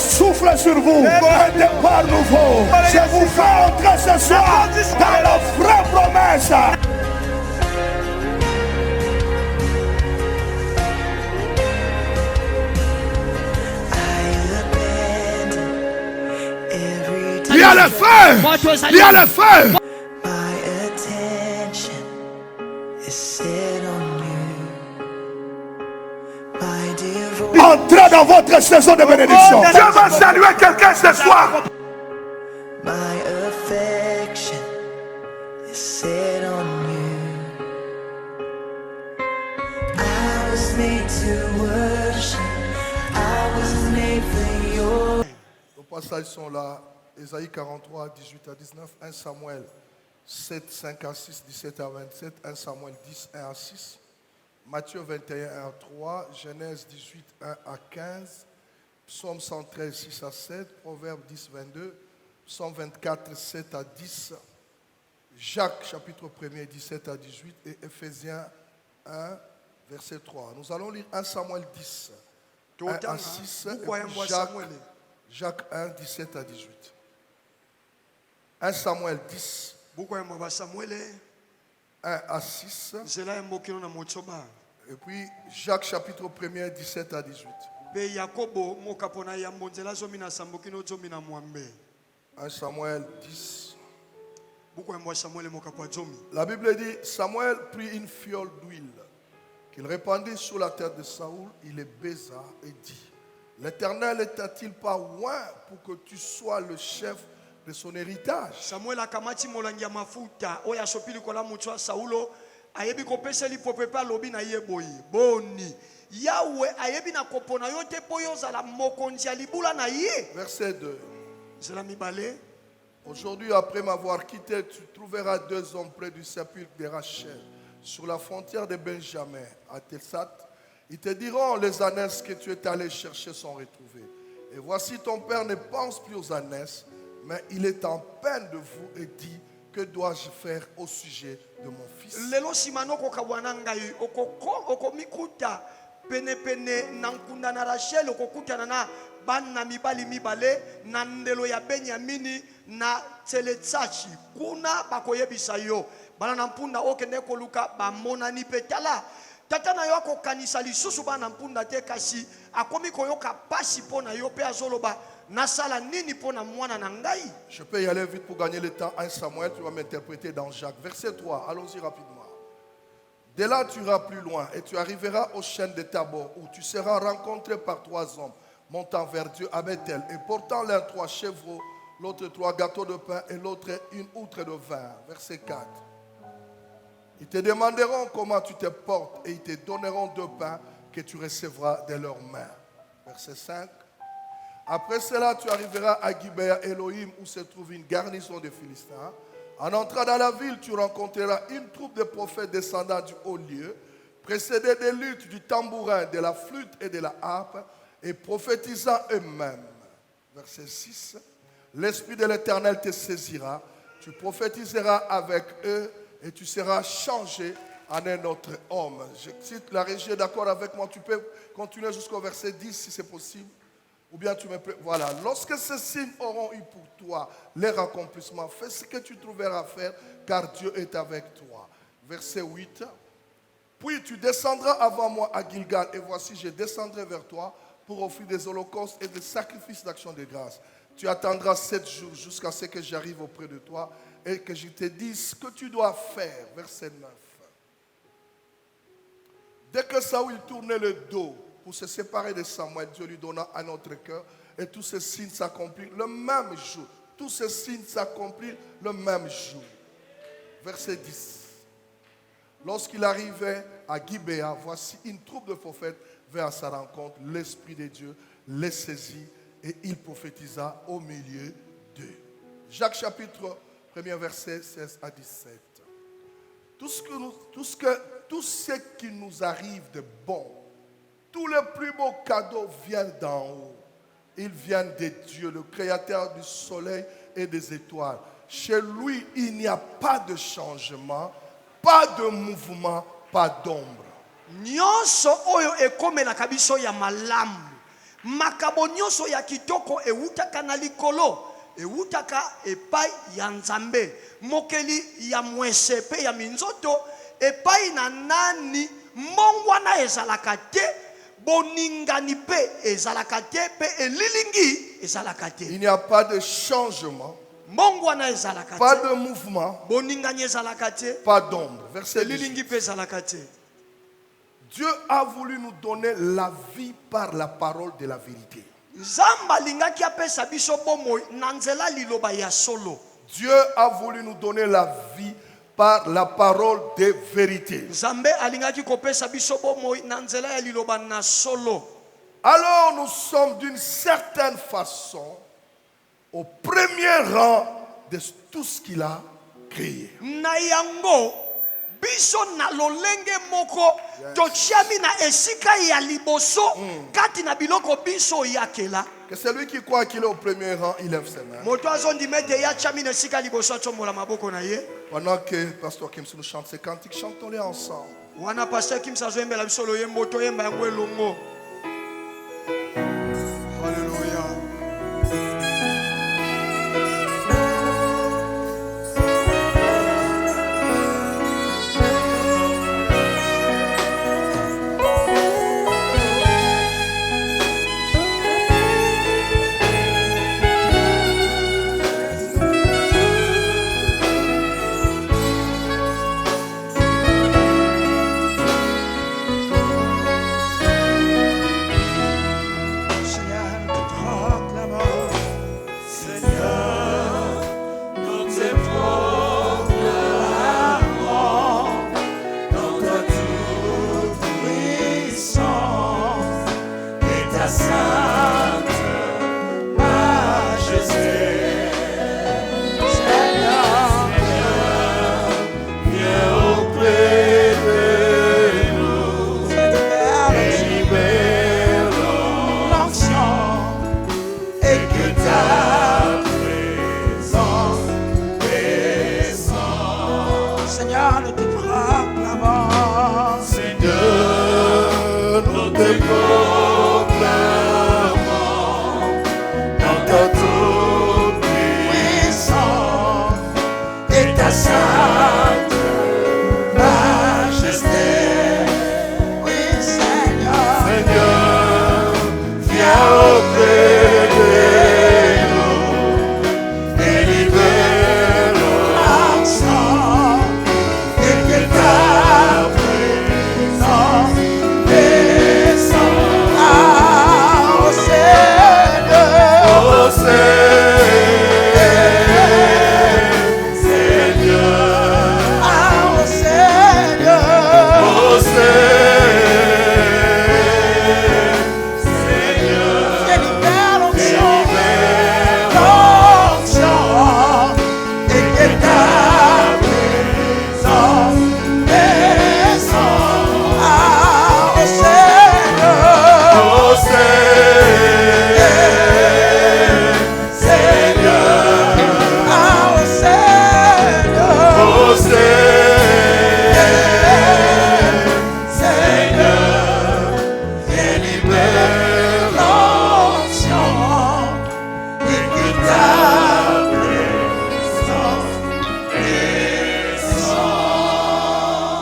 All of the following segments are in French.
souffle sur vous. Un départ nouveau. Je vous fais entrer ce soir dans la vraie promesse. Il y a le feu! Il y a le feu! Entrez dans votre saison de bénédiction. Je vais saluer quelqu'un ce soir. My affection is set on you. I was made to worship. I was made for you. Nos passages sont là. Ésaïe 43, 18 à 19, 1 Samuel 7, 5 à 6, 17 à 27, 1 Samuel 10, 1 à 6, Matthieu 21, 1 à 3, Genèse 18, 1 à 15, Psaume 113, 6 à 7, Proverbe 10, 22, Psaume 24, 7 à 10, Jacques chapitre 1er, 17 à 18 et Ephésiens 1, verset 3. Nous allons lire 1 Samuel 10, 1 à 6, et Jacques 1, 17 à 18. 1 Samuel 10, 1 à 6, et puis Jacques chapitre 1er, 17 à 18. 1 Samuel 10. La Bible dit, Samuel prit une fiole d'huile qu'il répandit sur la tête de Saoul, il les baisa et dit, l'Éternel n'est-il pas loin pour que tu sois le chef de son héritage? Samuel akamati molangi ya mafuta oya sopili kola muchwa Saulo ayebi kopeseli popepa lobi na yeboyi boni Yahweh ayebi na kopona yote poyo zala mokonzi ya libula na ye. Verset 2. Cela mi balé. Aujourd'hui, après m'avoir quitté, tu trouveras deux hommes près du sépulcre de Rachel, sur la frontière de Benjamin, à Telsat. Ils te diront, les ânesses que tu es allé chercher sont retrouvées. Et voici, ton père ne pense plus aux ânesses, mais il est en peine de vous et dit, que dois-je faire au sujet de mon fils? Lelo simano ko kabwana ngai oko mikuta pene pene nankunda na Rachel okokuta na bana mibali mibale na ndelo ya Benyamini na Tseletsachi kuna bakoyebisa yo bana nampunda okende koluka bamona ni petala tata na yo akokanisa lisusu bana mpunda te kasi akomi koyoka pasi pona yo pe azoloba nasala nini pona mwana na ngai. Je peux y aller vite pour gagner le temps. 1 Samuel, tu vas m'interpréter dans Jacques. Verset 3, allons-y rapidement. De là, tu iras plus loin et tu arriveras aux chaînes de Tabor où tu seras rencontré par trois hommes montant vers Dieu à Bethel et portant l'un 3 chevreaux, l'autre 3 gâteaux de pain et l'autre une outre de vin. Verset 4. Ils te demanderont comment tu te portes et ils te donneront 2 pains que tu recevras de leurs mains. Verset 5. Après cela, tu arriveras à Gibea Elohim où se trouve une garnison de Philistins. En entrant dans la ville, tu rencontreras une troupe de prophètes descendant du haut lieu, précédés des luttes, du tambourin, de la flûte et de la harpe, et prophétisant eux-mêmes. Verset 6. L'Esprit de l'Éternel te saisira, tu prophétiseras avec eux et tu seras changé en un autre homme. Je cite la régie, d'accord avec moi, tu peux continuer jusqu'au verset 10 si c'est possible. Ou bien tu me... Voilà. Lorsque ces signes auront eu pour toi leur accomplissement, fais ce que tu trouveras à faire, car Dieu est avec toi. Verset 8. Puis tu descendras avant moi à Gilgal, et voici, je descendrai vers toi pour offrir des holocaustes et des sacrifices d'action de grâce. Tu attendras 7 jours jusqu'à ce que j'arrive auprès de toi et que je te dise ce que tu dois faire. Verset 9. Dès que Saoul tournait le dos pour se séparer de Samuel, Dieu lui donna un autre cœur et tous ces signes s'accomplirent le même jour. Tous ces signes s'accomplirent le même jour. Verset 10. Lorsqu'il arrivait à Gibea, voici une troupe de prophètes vint à sa rencontre. L'Esprit de Dieu les saisit et il prophétisa au milieu d'eux. Jacques chapitre 1er verset 16 à 17. Tout ce qui nous arrive de bon, tous les plus beaux cadeaux viennent d'en haut. Ils viennent de Dieu, le créateur du soleil et des étoiles. Chez lui, il n'y a pas de changement, pas de mouvement, pas d'ombre. Nyonso oyo ekomela kabiso ya malamu. Makabo nyonso ya kitoko ewutaka na likolo, ewutaka epai ya Nzambe. Mokeli ya mwese pe ya minzoto epai na nani mbongwana ezalaka te, boningani pe ezalaka te, pe elilingi ezalaka te. Il n'y a pas de changement, Mbongwana ezalaka te, pas de mouvement, boningani ezalaka te, pas d'ombre. Verset 10. elilingi pe ezalaka te. Dieu a voulu nous donner la vie par la parole de la vérité. Nzamba lingaki apesa biso bomoi na nzela liloba ya solo. Dieu a voulu nous donner la vie par la parole de vérité. Nzambe alingaki kopesa biso bomoi na nzela ya liloba na solo. Alors nous sommes d'une certaine façon au premier rang de tout ce qu'il a créé. Na yango biso na lolenge moko tochiami na esika ya liboso kati na biloko biso yakela. Que celui qui croit qu'il est au premier rang, il lève ses mains. Moto azondimete ya chami na esika liboso atombola maboko na ye. Pendant que Pasteur Kim nous chante ces cantiques, chantons-les ensemble. Wana pasteur Kim sazoembela biso loyembo toyemba yango elongo. Hallelujah.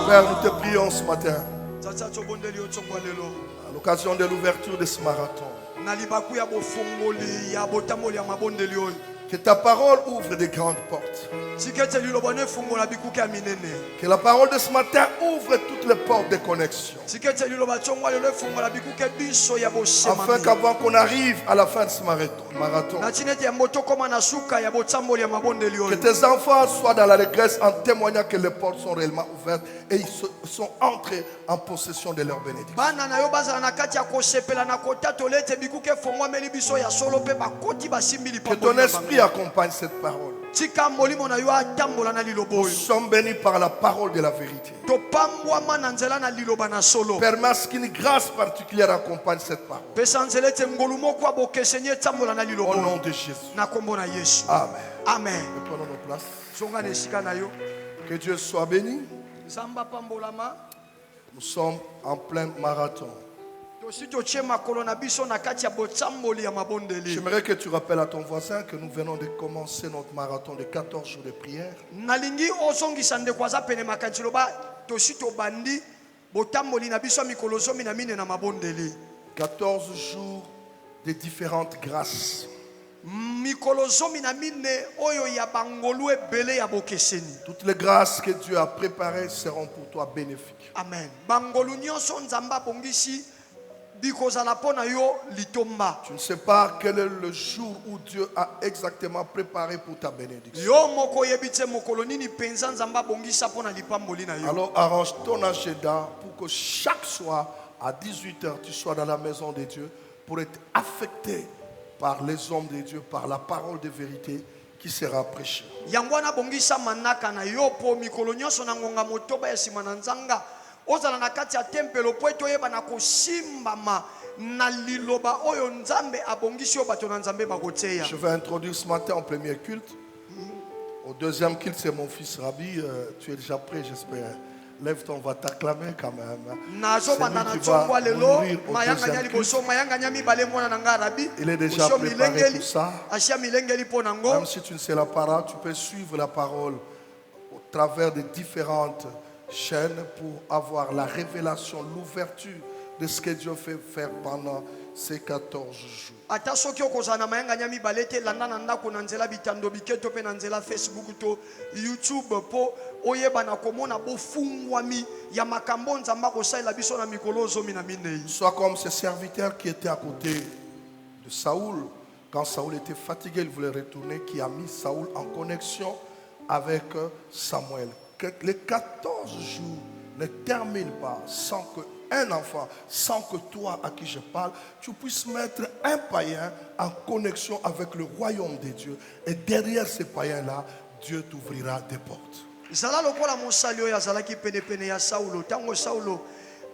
Père, nous te prions ce matin, à l'occasion de l'ouverture de ce marathon, que ta parole ouvre de grandes portes. Que la parole de ce matin ouvre toutes les portes de connexion. Afin qu'avant qu'on arrive à la fin de ce marathon, que tes enfants soient dans l'allégresse en témoignant que les portes sont réellement ouvertes et ils sont entrés en possession de leur bénédiction. Que ton esprit accompagne cette parole. Nous sommes bénis par la parole de la vérité. Permets qu'une grâce particulière accompagne cette parole. Au nom de Jésus. Amen. Amen. Nous prenons nos places. Que Dieu soit béni. Nous sommes en plein marathon. J'aimerais que tu rappelles à ton voisin que nous venons de commencer notre marathon de 14 jours de prière. nalingi ozongisa ndeko aza pene makanisi loba tosi tobandi botamboli na biso mikolo zomi na mine na mabondeli 14 jours de différentes grâces. mikolo zomi na mine oyo ya bangolu ebele ya bokeseni. Toutes les grâces que Dieu a préparées seront pour toi bénéfiques. Amen. Bangolu nyonso nzambe abongisi bikozala pona yo litomba. Tu ne sais pas quel est le jour où Dieu a exactement préparé pour ta bénédiction. Yo moko yebitse mokolo nini penza nzambe abongisa pona lipamboli na yo. Alors arrange ton agenda pour que chaque soir à 18h tu sois dans la maison de Dieu pour être affecté par les hommes de Dieu, par la parole de vérité qui sera prêchée. Yangwana bongisa manaka na yo po mikolo nyonso na ngonga motoba ya sima na nzanga. Ozala na kati ya tempelo po etoyeba na kosimbama na liloba oyo nzambe abongisi yo bato na nzambe bakoteya. Je vais introduire ce matin au premier culte. Au deuxième culte, c'est mon fils Rabi. Tu es déjà prêt, j'espère. Lève-toi, on va t'acclamer quand même. C'est lui qui va mourir au deuxième culte. Il est déjà préparé pour ça. Même si tu ne sais la parole, tu peux suivre la parole au travers des différentes chaînes pour avoir la révélation, l'ouverture de ce que Dieu fait faire pendant ces 14 jours. Ata soki okozana mayanga nyami balete landa na ndako na nzela bitando biketo pe na nzela Facebook to YouTube po oyeba na komona bofungwami ya makambo nzamba kosalela biso na mikolo zomi na minei. Sois comme ce serviteur qui était à côté de Saoul. Quand Saoul était fatigué, il voulait retourner, qui a mis Saoul en connexion avec Samuel. Que les 14 jours ne terminent pas sans qu'un enfant, sans que toi à qui je parle, tu puisses mettre un païen en connexion avec le royaume de Dieu. Et derrière ces païens-là, Dieu t'ouvrira des portes. Zala lokola mosali oyo azalaki pene ya Saulo. Tango Saulo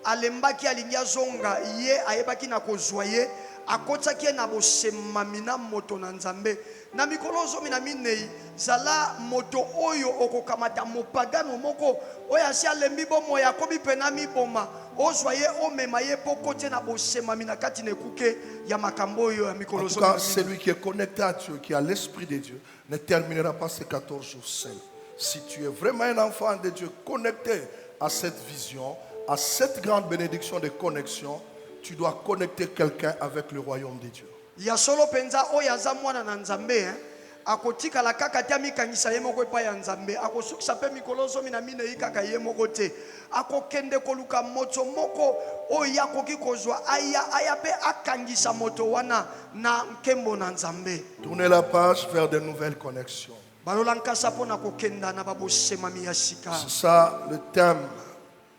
alembaki alingi azonga ye ayebaki na kozwa ye akotaki na bosemami na moto na nzambe. Na mikolo zomi na minei zala moto oyo okokamata mopagano moko oyo asi alembi bomo yakobi pena miboma ozwa ye omema ye po kote na bosemami na kati na ekuke ya makambo oyo ya mikolo zomi na minei. Celui qui est connecté à Dieu, qui a l'esprit de Dieu, ne terminera pas ces 14 jours seul. Si tu es vraiment un enfant de Dieu connecté à cette vision, à cette grande bénédiction de connexion, tu dois connecter quelqu'un avec le royaume de Dieu. Ya solo penza oyo aza mwana na nzambe akotikala kaka te amikangisa ye moko epai ya nzambe akosukisa mpe mikolo zomi na minei kaka ye moko te akokende koluka moto moko oyo akoki kozwa aya mpe akangisa moto wana na nkembo na nzambe. Tournez la page vers de nouvelles connexions. Balola nkasa mpo kokenda na babosemami ya sika. C'est ça le thème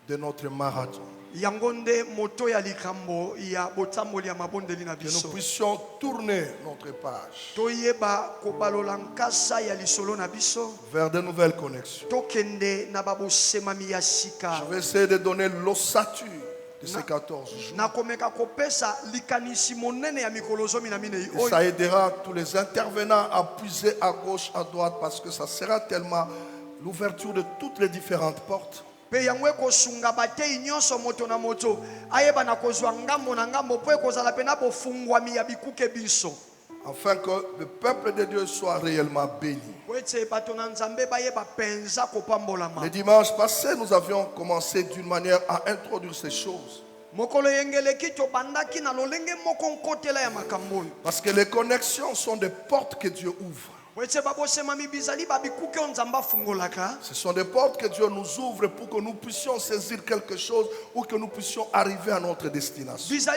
de notre marathon. Yangonde moto ya likambo ya botamboli ya mabondeli na Que nous biso. puissions tourner notre page Toyeba ko balola nkasa ya lisolo na biso. vers de nouvelles connexions. Tokende na babosemami ya sika. Je vais essayer de donner l'ossature de ces 14 jours. Na komeka kopesa likanisi monene ya mikolo zomi na minei Et ça aidera tous les intervenants à puiser à gauche, à droite, parce que ça sera tellement l'ouverture de toutes les différentes portes. pe yango ekosunga batei nyonso moto na moto ayeba na kozwa ngambo na ngambo po ekozala pe na bofungwami ya bikuke biso. Afin que le peuple de Dieu soit réellement béni. Le dimanche passé, nous avions commencé d'une manière à introduire ces choses. Parce que les connexions sont des portes que Dieu ouvre. Ce sont des portes que Dieu nous ouvre pour que nous puissions saisir quelque chose ou que nous puissions arriver à notre destination. C'est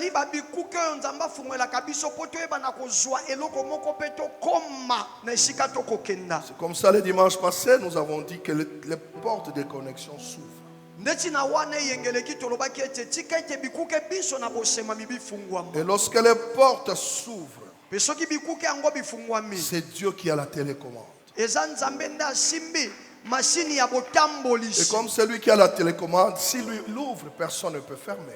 comme ça le dimanche passé, nous avons dit que les portes de connexion s'ouvrent. Et lorsque les portes s'ouvrent, c'est Dieu qui a la télécommande. Et comme c'est lui qui a la télécommande, s'il lui l'ouvre, personne ne peut fermer.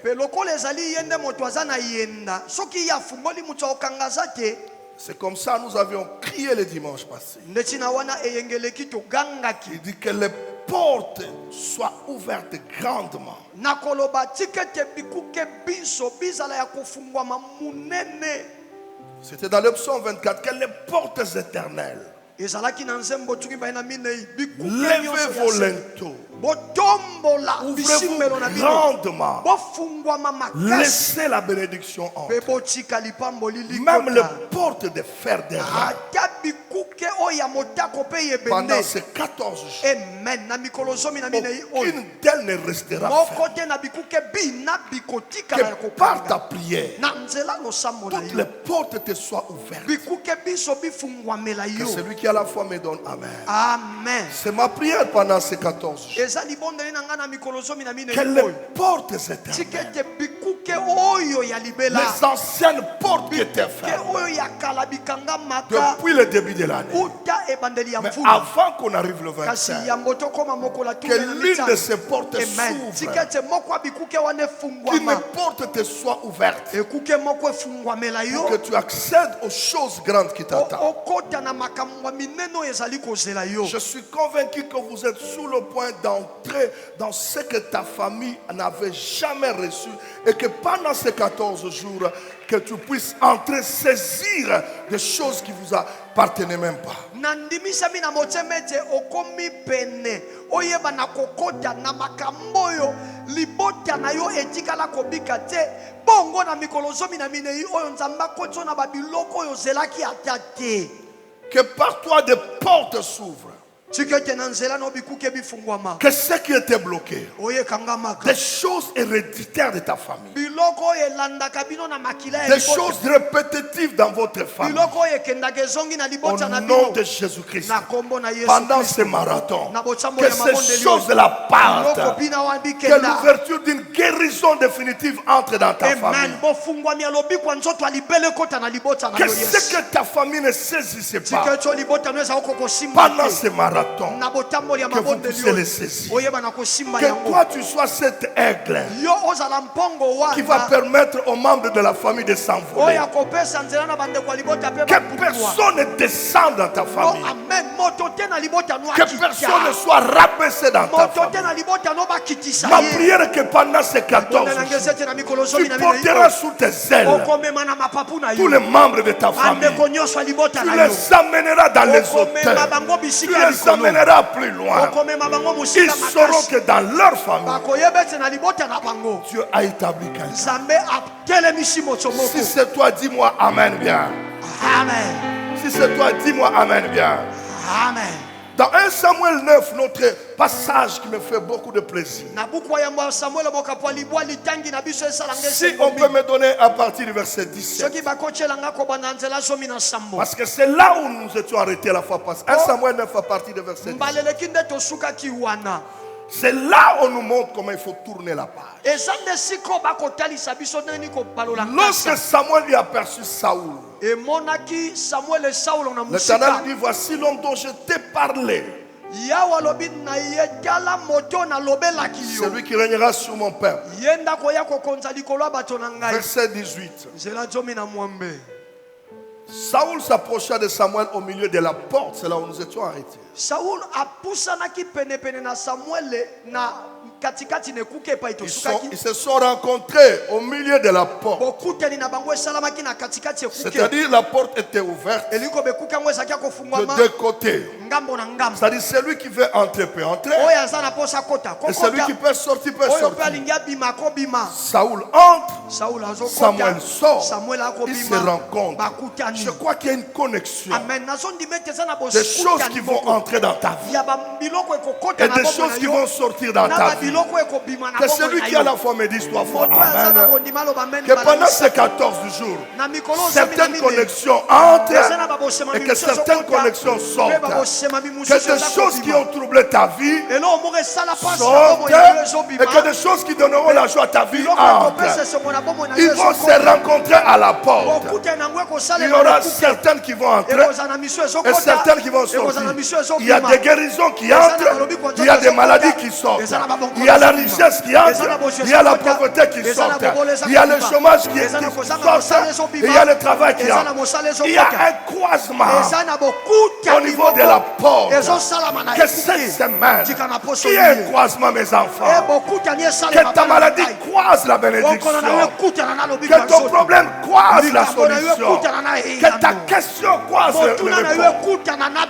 C'est comme ça nous avions crié le dimanche passé. Il dit que les portes soient ouvertes grandement. nakoloba tika ete bikuke biso bizala ya kofungwama munene. C'était dans le psaume 24 que les portes éternelles, ezalaki na nzembo tuki baina minei bikuke levez nyonso vos ya se. linteaux, botombola bisimelo ouvrez-vous na bino grandement, bofungwama makasi laissez la bénédiction mpe entrer. botika lipamboli Même les likota portes de fer des reins, ata bikuke oyo ya motako mpe yebende. pendant ces 14 jours, amen na mikolo zomi na minei oyo aucune d'elles ne restera moko ferme. te na bikuke bina bikotikala ya Que par ta kopanga prière, na nzela losambo na toutes yo les portes te soient ouvertes. bikuke biso bifungwamela Que yo. celui qui à la foi me donne Amen. amen C'est ma prière pendant ces 14 jours. eza libondeli na ngai na mikolo zomi na minei Que les oyo portes tika éternelles, ete bikuke oyo ya libela les anciennes portes qui étaient ke fermées oyo ya kala bikangamaka depuis le début de l'année, uta ebandeli ya mais mvula avant qu'on arrive le kasi 25, yango tokoma mokolo que l'une de ces portes amen tika s'ouvre, ete moko ya bikuke wana qu'une efungwama porte te soit ouverte, ekuke moko efungwamela yo que tu accèdes aux choses grandes qui t'attendent. okota na makambo ya minene oyo ezali kozela yo. Je suis convaincu que vous êtes sous le point d'entrer dans ce que ta famille n'avait jamais reçu et que pendant ces 14 jours, que tu puisses entrer, saisir des choses qui vous appartenaient même pas. nandimisami na motema ete okomi pene oyeba na kokota na makambo oyo libota na yo etikala kobika te bongo na mikolo zomi na minei oyo nzambe akoti yo na babiloko oyo ozelaki ata te. Que par toi des portes s'ouvrent. tika ete na nzela na bikuke bifungwama Que ce qui était bloqué, oyekangamaka des choses héréditaires de ta famille, biloko oyo elandaka bino na makila ya des libota choses répétitives dans votre famille, biloko oyo ekendaka ezongi na au libota na nom bino de Jésus-Christ, na kombo na Yesu pendant Kristo. ce marathon, Na botsambo que ya mabonde ces liyo. choses-là partent. biloko bina wana Que bikenda l'ouverture d'une guérison définitive entre dans ta famille. amen bofungwami ya lobikwa nzoto alibele ekota na libota na Que yo ce Yesu. que ta famille ne saisissait tika pas ete oyo libota no ezala kokosimba pendant te ce marathon, na botamboli ya que vous mabonde puissiez liyo les saisir. oyeba na kosimba Que yango toi tu sois cet aigle yo ozala mpongo qui va wana permettre aux membres de la famille de oyo s'envoler. akopesa nzela na bandeko ya libota mpe Que baputua. personne ne descende dans ta Oh, famille. amen moto te na libota no Que personne ne soit rabaissé dans ta moto te famille. na libota no bakitisa Ma ye prière est que pendant ces 14 bonde na ngezi jours, ete na mikolo zomi tu na porteras sous tes ailes okomema na mapapu na tous yo les membres de ta famille. bandeko nyonso ya libota Tu na yo les amèneras dans les okomema hôtels. bango Tu bisika ya les likolo amèneras plus loin. okomema bango Ils mosika sauront makasi que dans leur famille, bakoyeba ete na libota na bango Dieu a établi quelqu'un. nzambe atelemisi moto moko. Si c'est toi, dis-moi Amen bien. Amen. Si c'est toi, dis-moi Amen bien. Amen. Dans 1 Samuel 9, notre passage qui me fait beaucoup de plaisir. Na buku ya mwa Samuel mokapo libwa litangi na biso esala Si ngese on peut me donner à partir du verset 17. soki bakotyela nga kobanda nzela zomi na sambo Parce que c'est là où nous étions arrêtés la fois passée. 1 Samuel 9 à partir du verset 17. mbaleleki nde tosukaki wana C'est là où on nous montre comment il faut tourner la page. eza nde siko bakotalisa biso ndeni kobalola Lorsque nkasa Samuel lui aperçut Saoul, emonaki Samuel e Saulo na l'Éternel mosika dit, voici l'homme dont je t'ai parlé. yawe alobi na ye tala moto nalobelaki yo Celui qui régnera sur mon peuple. ye ndakoya kokonza likolo ya bato na ngai Verset 18. nzela zomi na mwambe. Saoul s'approcha de Samuel au milieu de la porte. C'est là où nous étions arrêtés. Saul apusanaki penepene na Samuel na katikati ne kuke pa Ils itosukaki se sont rencontrés au milieu de la porte. bokutani na bango esalamaki na katikati ekuke C'est-à-dire la porte était ouverte eliko bekuke yango ezalaki de akofungwama deux côtés. ngambo na ngambo C'est-à-dire celui qui veut entrer peut entrer. oyo aza na posa kota Et celui kokota qui peut sortir peut oyo mpe sortir. alingi abima akobima. Saoul entre. Saul Samuel azokota sort. Samuel Ils se akobima rencontrent. bakutani. Je crois qu'il y a une connexion. Amen nazondima ete eza na Des choses qui vont entrer dans ta vie. ya babiloko ekokota Et na des bomoi choses na qui yo vont sortir dans na ta vie. babiloko ekobima na Que bomoi celui na qui à yo. la fois me dise trois fois moto aza na Amen. kondima aloba amen Que pendant balabisa. ces 14 jours, na mikolo zomi na certaines mine connexions entrent eza na babosema et que mimosusu certaines ezokota, connexions mpe sortent. babosema Que mimosusu des eza choses qui kobima. ont troublé ta vie eloko moko esala pasi na sortent bomoi na yo et ezobima que des choses qui donneront la joie à ta vie biloko entrent. ekopesa esengo na bomoi na Ils yo vont se ezokota. rencontrer à la porte. bokute nango Il y ekosalela aura ekuke. certaines qui vont entrer ekozala na miso et ezokota certaines qui vont ekozala na miso sortir. Il y a ezobima des guérisons qui Eza na entrent, balobi kwa il y a des nzoto maladies ezokota. qui sortent, Eza na babongo il y a la ezobima. richesse qui Eza na entre, bozo il y a la ezokota. pauvreté qui Eza na sort, bobolo ezokota. il y a le chômage qui Eza na sort kozanga mosala et ezobima. il y a le travail qui Eza na entre. mosala Il y a ezokota. un croisement eza na bokuta au niveau de la porte. ezosalama na Que cette semaine, tika na poso qu'il y ait un croisement, mes enfants. bokuta ni Que esalema ta maladie croise la bénédiction. Que ton problème croise la solution. Que ta question croise le réponse.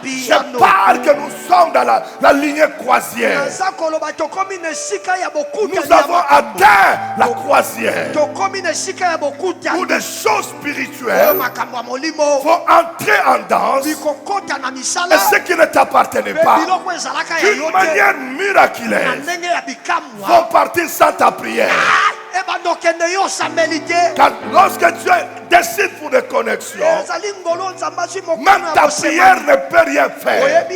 Je parle que nous sommes dans la lignée croisière. Nous avons atteint la croisière où des choses spirituelles vont entrer en danse et ce qui ne t'appartenait pas d'une manière miraculeuse vont partir sans ta prière. Car lorsque Dieu décide pour des connexions, même ta prière ne peut rien faire.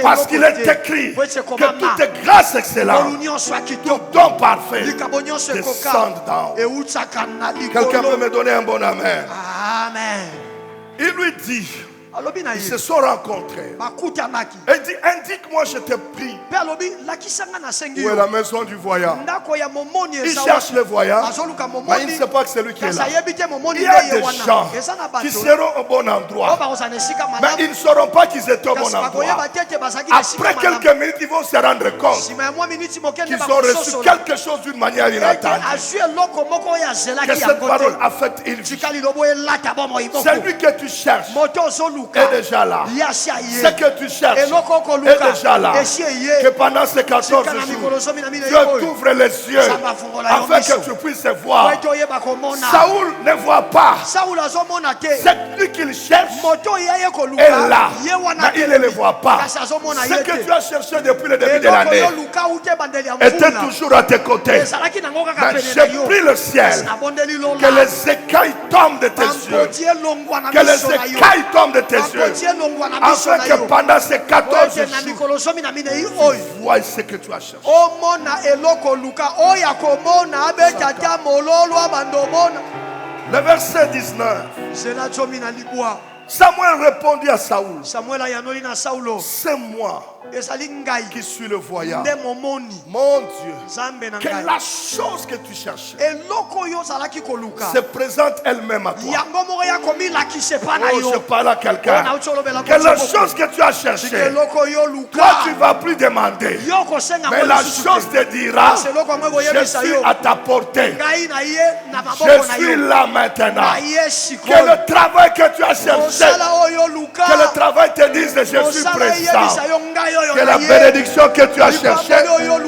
Parce qu'il est écrit que toute grâce excellente, tout don parfait descend d'en haut. Quelqu'un peut me donner un bon amen? Amen. Il lui dit, ils se sont rencontrés. Et il dit, indique-moi, je te prie, où est la maison du voyant? Il cherche le voyant, mais il ne sait pas que c'est lui qui est là. Il y a des gens qui seront au bon endroit, mais ils ne sauront pas qu'ils étaient au bon endroit. Après quelques minutes, ils vont se rendre compte qu'ils ont reçu quelque chose d'une manière inattendue. Que cette parole a fait une vie. Celui que tu cherches est déjà là. Ce que tu cherches est déjà là. Que pendant ces 14 jours, Dieu t'ouvre les yeux afin que tu puisses voir. Saoul ne voit pas. Celui qu'il cherche est là, mais il ne le voit pas. Ce que tu as cherché depuis le début de l'année était toujours à tes côtés. Mais j'ai pris le ciel, que les écailles tombent de tes yeux, que les écailles tombent de tes yeux, afin que pendant ces 14 jours, tu vois ce que tu as cherché. Le verset 19. Samuel répondit à Saoul, c'est moi qui suis le voyant. Mon Dieu, que la chose que tu cherchais se présente elle-même à toi. Oh, je parle à quelqu'un. Que la chose que tu as cherchée, toi tu ne vas plus demander, mais la chose te dira, je suis à ta portée, je suis là maintenant. Que le travail que tu as cherché, que le travail te dise, je suis présent. Que la bénédiction que tu as cherchée,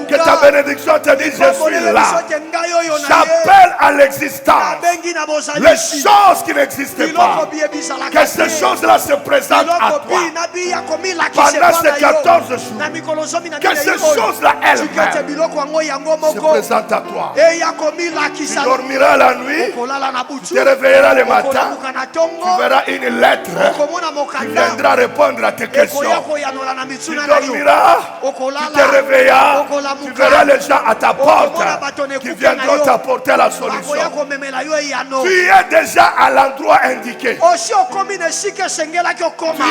que ta bénédiction te dise, je suis là. J'appelle à l'existence les choses qui n'existent pas. Que ces choses-là se présentent à toi pendant ces 14 jours. Que ces choses-là elles-mêmes se présentent à toi. Tu dormiras la nuit, tu te réveilleras le matin, tu verras une lettre qui viendra répondre à tes questions. Tu dormiras, tu te réveilleras, tu verras les gens à ta porte qui viendront t'apporter la solution. Tu es déjà à l'endroit indiqué. Tu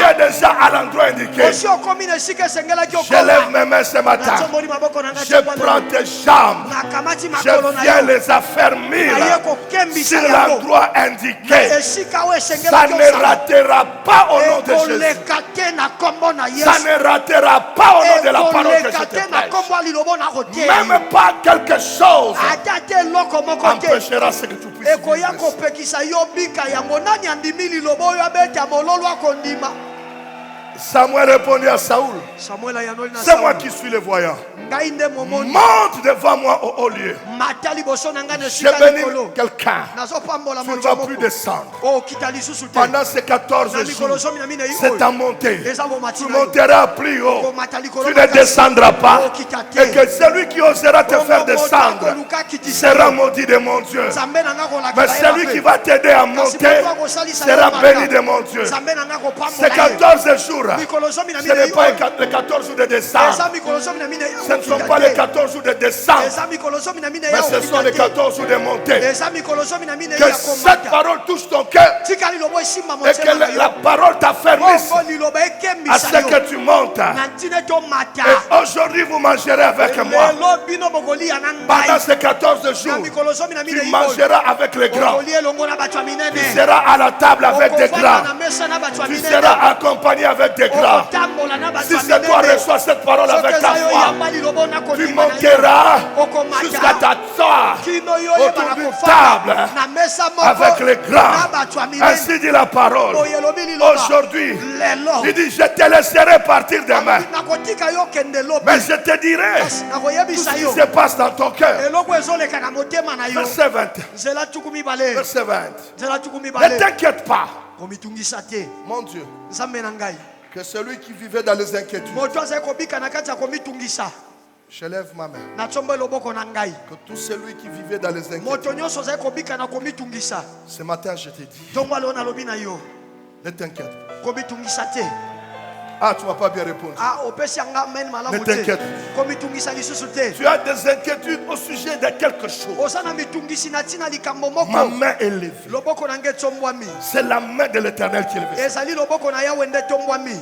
es déjà à l'endroit indiqué. Je lève mes mains ce matin. Je prends tes jambes. Je viens les affermir sur l'endroit indiqué. Ça ne ratera pas au nom de Jésus. Ça ne ratera pas au nom de la parole que je te prêche. Même pas quelque chose empêchera ce que tu puisses vivre. Samuel répondit à Saoul, c'est moi qui suis le voyant. Monte devant moi au haut lieu. Je bénis quelqu'un. Tu ne vas plus descendre. Pendant ces 14 jours, c'est ta montée. Tu monteras plus haut. Tu ne descendras pas. Et que celui qui osera te faire descendre sera maudit de mon Dieu. Mais celui qui va t'aider à monter sera béni de mon Dieu. Ces 14 jours, jours. Ce n'est pas les 14 jours de décembre. Ce ne sont pas les 14 jours de décembre. Mais ce sont les 14 jours de montée. Que cette parole touche ton cœur. Et que la parole t'affermisse à ce que tu montes. Et aujourd'hui, vous mangerez avec moi. Pendant ces 14 jours, tu mangeras avec les grands. Tu seras à la table avec des grands. Tu seras accompagné avec des grands. Si c'est toi qui reçois cette parole avec ta foi, tu monteras jusqu'à t'asseoir autour d'une table avec les grands. Ainsi dit la parole. Aujourd'hui, il dit, je te laisserai partir demain. Mais je te dirai tout ce qui se passe dans ton cœur. Verset 20. Verset 20. Ne t'inquiète pas. Mon Dieu, que celui qui vivait dans les inquiétudes, je lève ma main. Que tout celui qui vivait dans les inquiétudes, ce matin je te dis, ne t'inquiète pas. Ah, tu ne m'as pas bien répondu. Ne t'inquiète pas. Tu as des inquiétudes au sujet de quelque chose. Ma main est levée. C'est la main de l'Éternel qui est levée.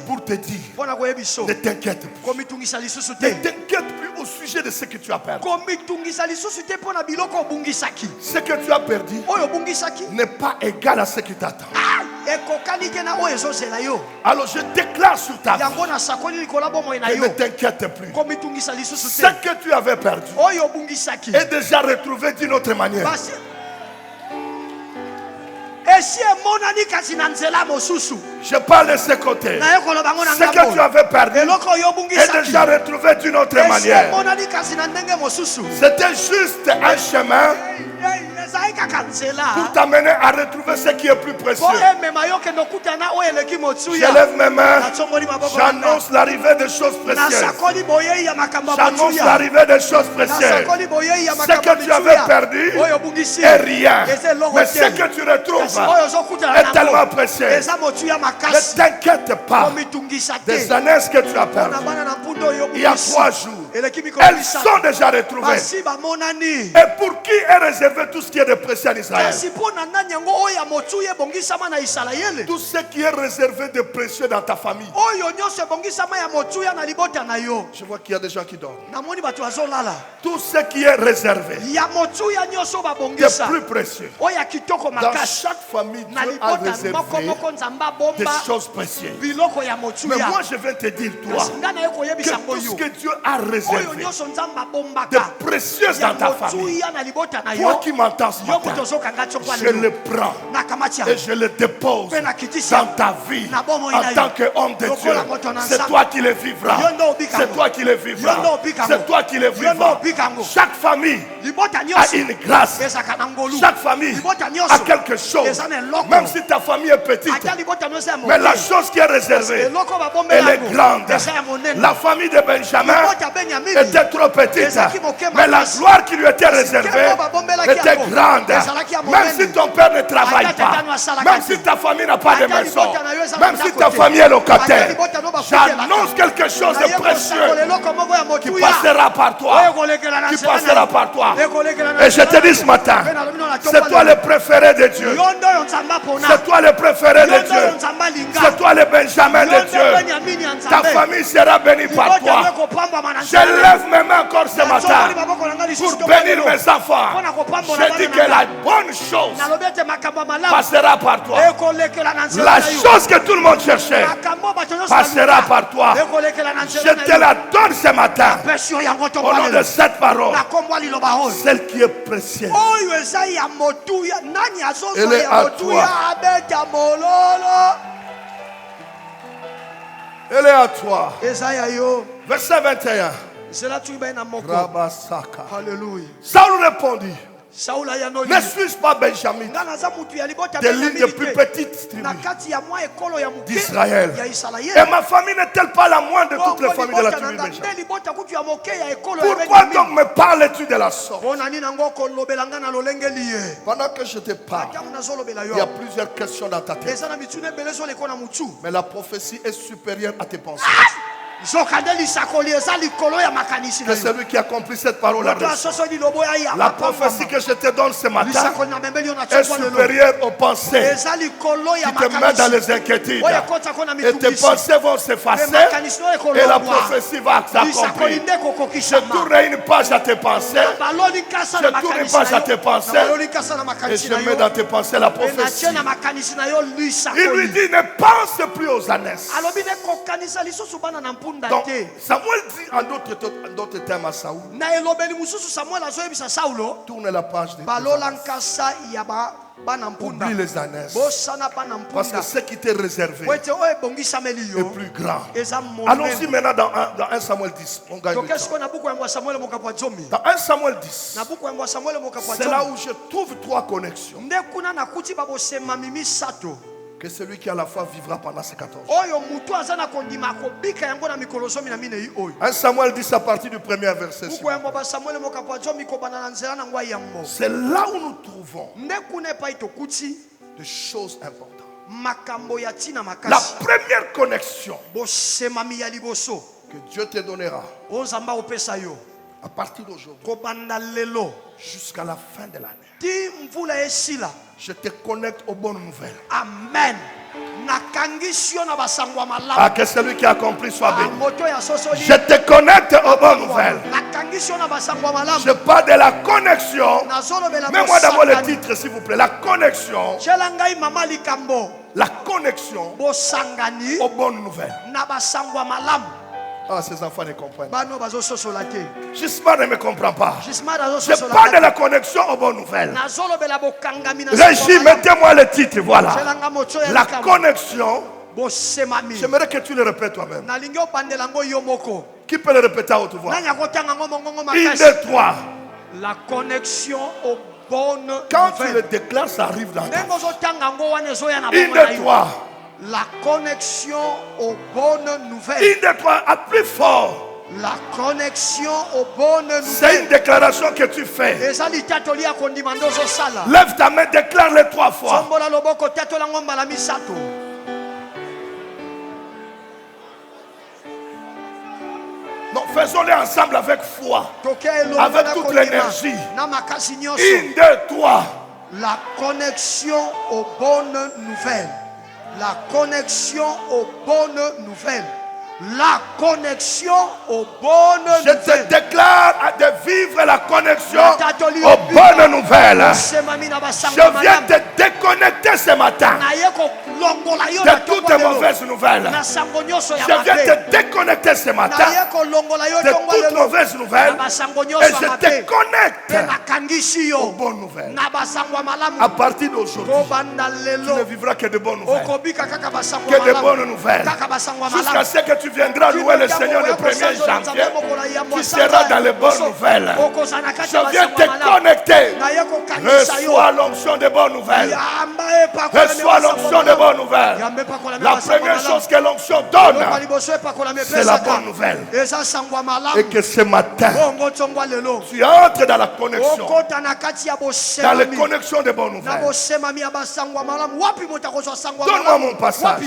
Pour te dire, ne t'inquiète pas. Ne t'inquiète plus au sujet de ce que tu as perdu. Ce que tu as perdu n'est pas égal à ce qui t'attend. Alors je déclare sur ta vie, ne t'inquiète plus. Ce que tu avais perdu est déjà retrouvé d'une autre manière. Je parle de ce côté. Ce que tu avais perdu est déjà retrouvé d'une autre manière. C'était juste un chemin pour t'amener à retrouver ce qui est plus précieux. Je lève mes mains. J'annonce l'arrivée des choses précieuses. J'annonce l'arrivée des choses précieuses. Ce que tu avais perdu est rien. Mais ce que tu retrouves est tellement précieux. Ne t'inquiète pas des années que tu as perdu. Il y a 3 jours. Elles sont déjà retrouvées. Et pour qui est réservé tout ce qui est de précieux en Israël? Tout ce qui est réservé de précieux dans ta famille. Je vois qu'il y a des gens qui dorment. Tout ce qui est réservé de plus précieux. Dans chaque famille, Dieu a réservé des choses précieuses. Mais moi je vais te dire, toi, que tout ce que Dieu a réservé de précieux dans ta famille, toi qui m'entends ce matin, je le prends et je le dépose dans ta vie en tant qu'homme de Dieu. C'est toi qui le vivras. C'est toi qui le vivras. C'est toi qui le vivras. Chaque famille a une grâce. Chaque famille a quelque chose. Même si ta famille est petite, mais la chose qui est réservée, elle est grande. La famille de Benjamin était trop petite, mais la gloire qui lui était réservée était grande. Même si ton père ne travaille pas, même si ta famille n'a pas de maison, même si ta famille est locataire, j'annonce quelque chose de précieux qui passera par toi. Qui passera par toi. Et je te dis ce matin, c'est toi le préféré de Dieu. C'est toi le préféré de Dieu. C'est toi le Benjamin de Dieu. Ta famille sera bénie par toi. Je lève mes mains encore ce matin pour bénir mes enfants. Je dis que la bonne chose passera par toi. La chose que tout le monde cherchait passera par toi. Je te la donne ce matin au nom de cette parole. Celle qui est précieuse. Elle est à toi. Elle est à toi. Verset 21. Alléluia. Saül répondit. Saul ayanoli. Ne suis-je pas Benjamin, Nga naza mutu ya libota des lignes des Benjamini plus te. petites Na tribus kati ya mwa ekolo ya muke d'Israël? ya Et Israël. ma famille n'est-elle pas la moindre de toutes les familles de la tribu de Benjamin? Nde libota kutu ya moke ya ekolo ya Pourquoi Benjamini. donc me parles-tu de la sorte? Pona nini nango kolobela nga na lolenge liye. Pendant que je te parle, Ntango nazolobela il y a yo. plusieurs questions dans ta tête. Eza na mitune ebele ezoleka na mutu. Mais la prophétie est supérieure à tes pensées. Nzokande lisakoli eza likolo ya makanisi na Que yo. celui qui accomplit cette parole a Moto reçu. asoso lilobo ya ya. La prophétie que je te donne ce matin lisakoli na membeli yo na est chokwa lelo. supérieure aux pensées Eza likolo ya qui te mettent dans makanisi. les inquiétudes. Oya kota kona Et tes mitungisi. pensées vont s'effacer Makanisi no et la ekolobwa. prophétie va Lisakoli s'accomplir. nde Je kokokisama. tourne une page à tes pensées Baloli kasa Je na tourne makanisi pas à na tes yo. pensées. Na baloli kasa na et makanisi je na mets yo. dans tes pensées la E prophétie. natie na makanisi na yo Il lui lisakoli. dit ne pense plus aux ânesses. Alobi ne kokanisa lisusu bana na mpunda Donc te. Samuel dit en d'autres termes à Saoul, Na elobeli mususu Samuel azoyebisa Saulo. tourne la page des Balola nkasa ya bana mpunda. oublie les ânesses. Bosana bana Parce que mpunda. ce qui t'est réservé Wete oyo ebongisameli est yo. plus grand. Eza Allons-y monene. maintenant dans 1 Samuel 10. On gagne du Tokesi temps. ko na buku ya Samuel mokapo wa zomi. Dans 1 Samuel 10, Na buku ya Samuel mokapo wa c'est là zomi. où je trouve 3 connexions. Nde kuna nakuti babosema mimi sato. Que celui qui a la foi vivra pendant ces 14 jours. Oyo mutu aza na kondima akobika yango na mikolo zomi na minei oyo. 1 Samuel 10 à partir du premier verset. Buku ya Samuel mokapo wa zomi kobana na nzela na ngwa yango. C'est là où nous trouvons Nde kuna epai tokuti des choses importantes. makambo ya tina La makasi. première connexion Bosemami ya liboso. que Dieu te donnera O nzamba opesa yo. à partir d'aujourd'hui Kobanda lelo. jusqu'à la fin de l'année, Ti mvula esila. je te connecte aux bonnes nouvelles. Amen. Nakangisi yo na basangwa malamu. Ah, que celui qui a accompli soit béni. Moto ya sosoli. Je te connecte aux bonnes nouvelles. Nakangisi yo na basangwa malamu. Je parle de la connexion. Nazolobela Mets-moi d'abord le bosangani. titre, s'il vous plaît. La connexion. Tshela ngai mama likambo. La connexion Bosangani aux bonnes nouvelles. na basangwa malamu. Ah, ces enfants ne comprennent pas. Bano bazososola te. Gisman ne me comprend pas. Gismar Je azososola parle de te. la connexion aux bonnes nouvelles. Nazolobela bokangami na Régis, basangwa malamu. mettez-moi le titre, voilà. Tshela nga moto ya La likambo. connexion. Bosemami. J'aimerais que tu le répètes toi-même. Nalingi obandela ngo yo moko. Qui peut le répéter à haute voix? Nani akotanga ngo mongongo 1, makasi. 2, 3. La connexion aux bonnes Quand tu le nouvelles. déclares, ça arrive dans ta vie. Ndenge ozotanga ngo wana ezoya na 1, bongo na 2, yo. 3. La connexion aux bonnes nouvelles. 1, 2, 3. À plus fort. La connexion aux bonnes C'est nouvelles. une déclaration que tu fais. Eza litatoli ya kondima nde ozosala. Lève ta main, déclare-le 3 fois. Sombola loboko tatola ngo mbala misato. Non, faisons-le ensemble avec foi. Toke elongo Avec na toute kondima. l'énergie. Na makasi 1, nyonso. 2, 3. La connexion aux bonnes nouvelles. La connexion aux bonnes nouvelles. La connexion aux bonnes Je te nouvelles. déclare de vivre la connexion aux bonnes nouvelles. Je viens te déconnecter ce matin de toutes les mauvaises nouvelles. Je viens te déconnecter ce matin de toutes mauvaises nouvelles. Et je te connecte aux bonnes nouvelles. À partir d'aujourd'hui, tu ne vivras que de bonnes nouvelles. Que de bonnes nouvelles. Jusqu'à ce que tu viendras louer le Seigneur le 1er janvier, tu seras dans les bonnes nouvelles. Je viens te connecter. Reçois l'onction des bonnes nouvelles. Reçois l'onction des bonnes nouvelles. La première chose que l'onction donne, c'est la bonne nouvelle. Et que ce matin, tu entres dans la connexion, dans les connexions des bonnes nouvelles. Donne-moi mon passage.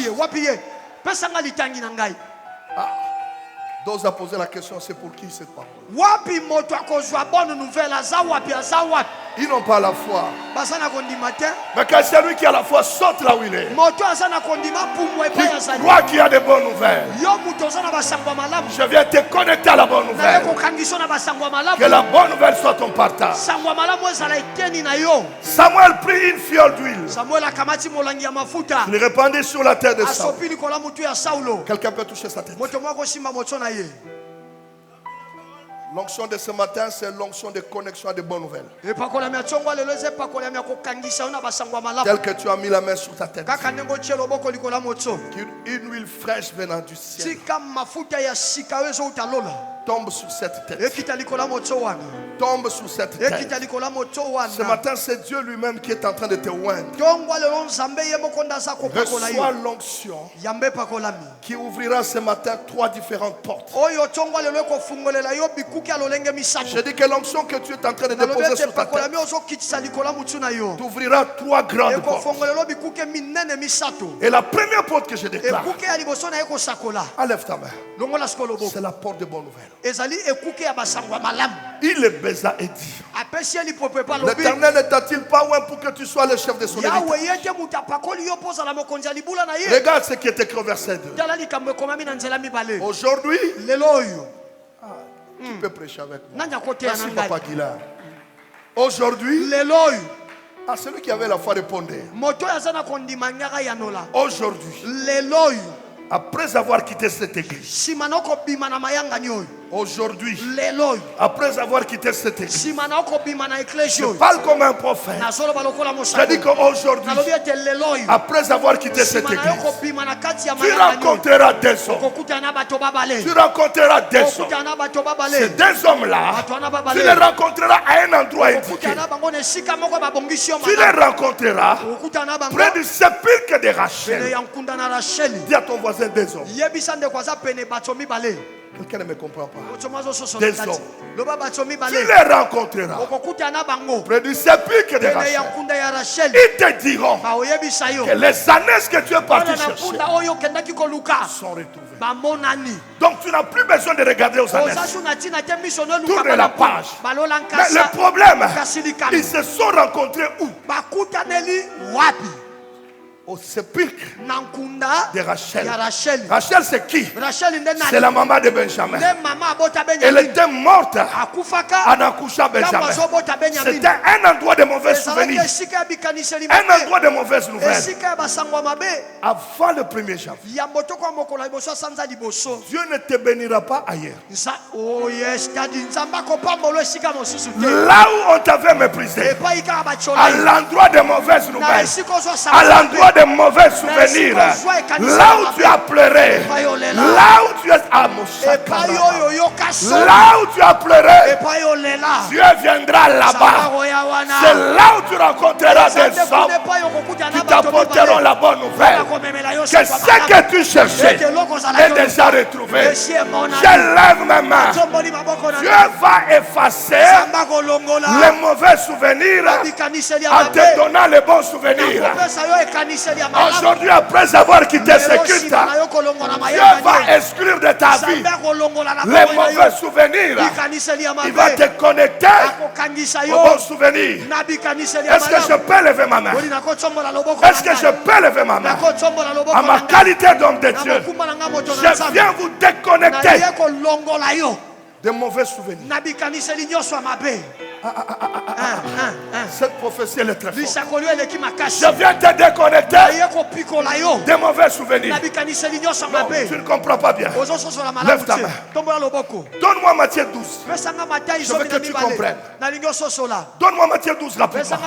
D'autres ont posé la question, c'est pour qui cette parole? Wapi moto akozwa bonne nouvelle aza wapi aza wapi Ils n'ont pas la foi. baza na kondima te Mais quand celui qui a la foi saute là où il est, moto aza na kondima pumu epai tu azali crois qu'il y a de bonnes nouvelles. yo moto oza na basangwa malamu Je viens te connecter à la bonne naye nouvelle. kokangiso na basangwa Que malamu la bonne nouvelle soit ton partage. sangwa malamu ezala eteni na yo. Samuel prit une fiole d'huile. Samuel akamati molangi ya mafuta Il répandit sur la terre de Saul. asopi likolo ya motu ya saulo Quelqu'un peut toucher sa tête. moto moko osimba moto na ye. L'onction de ce matin, c'est l'onction de connexion à de bonnes nouvelles. epakolami ya ntongo lelo eza epakolami ya kokangisa yo na basangwa malamu Tel que tu as mis la main sur ta tête. kaka ndenge otie loboko likolo ya moto Qu'une huile fraîche venant du ciel tika mafuta ya sika oyo ezouta lola tombe sur cette tête. ekita likolo ya moto wana Tombe sur cette tête. ekita likolo ya moto Ce wana matin, c'est Dieu lui-même qui est en train de te oindre. ntongwa lelo nzambe ye moko nde aza kopakola Reçois yo l'onction yambe epakolami qui ouvrira ce matin 3 différentes portes. oyo ntongwa lelo ekofungolela yo bikuki ya lolenge Je misato dis que l'onction que tu es en train de nalobi déposer ete sur ta tête epakolami ozokitisa likolo ya motu na yo t'ouvrira 3 grandes portes. ekofongolela yo bikuki minene misato Et la première porte que je déclare, ekuke ya liboso na ye kosakola enlève ta main. longola siko loboko C'est la porte de bonne nouvelle. ezali ekuke ya basango ya malamu Il est baisa et dit, apesi ye lipopo epa lobi l'Éternel ne t'a-t-il pas oint pour que tu sois le chef de son héritage? yawe ye te moto apakoli yo mpo ozala mokonzi ya libula na ye Regarde ce qui est écrit au verset 2. tala likambo ekomami na nzela mibale Aujourd'hui, lelo oyo tu peux prêcher avec moi. nani akoteya Merci na Papa ngai Guillard. Aujourd'hui, lelo oyo celui qui avait la foi répondait. moto oyo aza na kondima nyaka yanola Aujourd'hui, lelo oyo après avoir quitté cette église, nsima na okobima na mayangani oyo aujourd'hui, lelo oyo après avoir quitté cette église, nsima na okobima na eklesi je oyo parle comme un prophète. nazoloba lokola Je mosako dis qu'aujourd'hui, nalobi ete lelo oyo après avoir quitté cette nsima na yo église, kobima na kati ya tu mayangani oyo rencontreras des hommes. okokutana na bato babale Tu rencontreras des hommes. okokutana na bato Ces babale deux hommes-là, bato wana tu les babale rencontreras à un endroit indiqué. okokutana na bango na esika moko babongisi yo Tu les malamu rencontreras okokutana na bango près du sépulcre de pene Rachel. ya nkunda na racheli Dis à ton voisin des hommes. yebisa ndeko aza pene bato mibale Quelqu'un ne me comprend pas. otomo azososola Des kati hommes. loba bato Tu mibale les rencontreras okokutana na bango près du sépulcre de pene ya Rachel. nkunda ya racheli Ils te diront baoyebisa yo que les années que tu es parti wana na chercher nkunda oyo okendaki koluka sont retrouvées. bamonani Donc tu n'as plus besoin de regarder aux années. oza su na ntina te miso no Tourne la page. balola Mais le nkasa problème, kasi likambo ils se sont rencontrés où? bakutaneli wapi Au sépulcre na nkunda de Rachel. ya racheli Rachel, c'est qui? racheli nde C'est nani la maman de Benjamin. nde mama abota Elle benyamin était morte akufaka en accouchant ntango Benjamin. azobota benyamin C'était un endroit de mauvais ezalaki souvenirs. esika ya bikaniseli Un mabe endroit de mauvaises nouvelles. esika ya basango ya mabe Avant le 1er janvier. yambo toko mokolo ya liboso asanza liboso Dieu ne te bénira pas ailleurs. oh yes tadi nzambe akopambola esika mosusu te Là où on t'avait méprisé, epai kaka à batyola l'endroit des mauvaises na nouvelles, esika ozwa à sango l'endroit des mauvais souvenirs, là où tu as pleuré, là où tu es à epai oyo oyoka so là où tu as pleuré, epai olela Dieu viendra là-bas. oya wana C'est là où tu rencontreras des hommes qui t'apporteront la bonne nouvelle. Que ce que tu cherchais est déjà retrouvé. Je lève ma main. Dieu va effacer les mauvais souvenirs en te donnant les bons souvenirs. Aujourd'hui, après avoir quitté ce culte, Dieu va exclure de ta vie les mauvais souvenirs. Il va te connecter aux bons souvenirs. Est-ce que je peux lever ma main? Est-ce que je peux lever ma main? À ma qualité d'homme de Dieu, je viens vous déconnecter des mauvais souvenirs. Cette prophétie elle est très forte. Je viens te déconnecter des mauvais souvenirs. Non, tu ne comprends pas bien. Lève ta main. Donne-moi Matthieu 12. Je veux que tu comprennes. Donne-moi Matthieu 12 rapidement.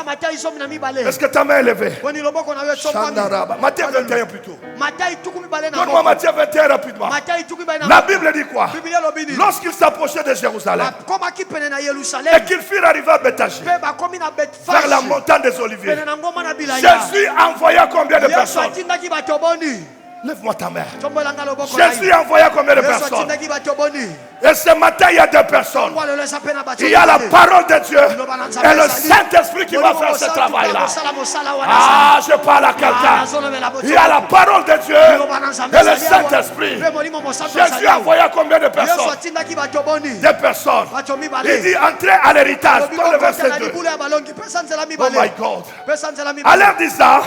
Est-ce que ta main est levée? Shandaraba. Matthieu 21 plutôt. Donne-moi Matthieu 21 rapidement. La Bible dit quoi? Lorsqu'il s'approchait de Jérusalem et qu'il fut arrivé à Bethagé, vers la montagne des Oliviers, Jésus envoya combien de personnes? Lève-moi ta main. Jésus envoya combien de personnes? Et ce matin, il y a deux personnes. Il y a la parole de Dieu et le Saint-Esprit qui va faire ce travail-là. Ah, je parle à quelqu'un. Il y a la parole de Dieu et le Saint-Esprit. Jésus envoya combien de personnes? Des personnes. Il dit entrez à l'héritage. Dans le verset 2. Oh my God. À l'air disant,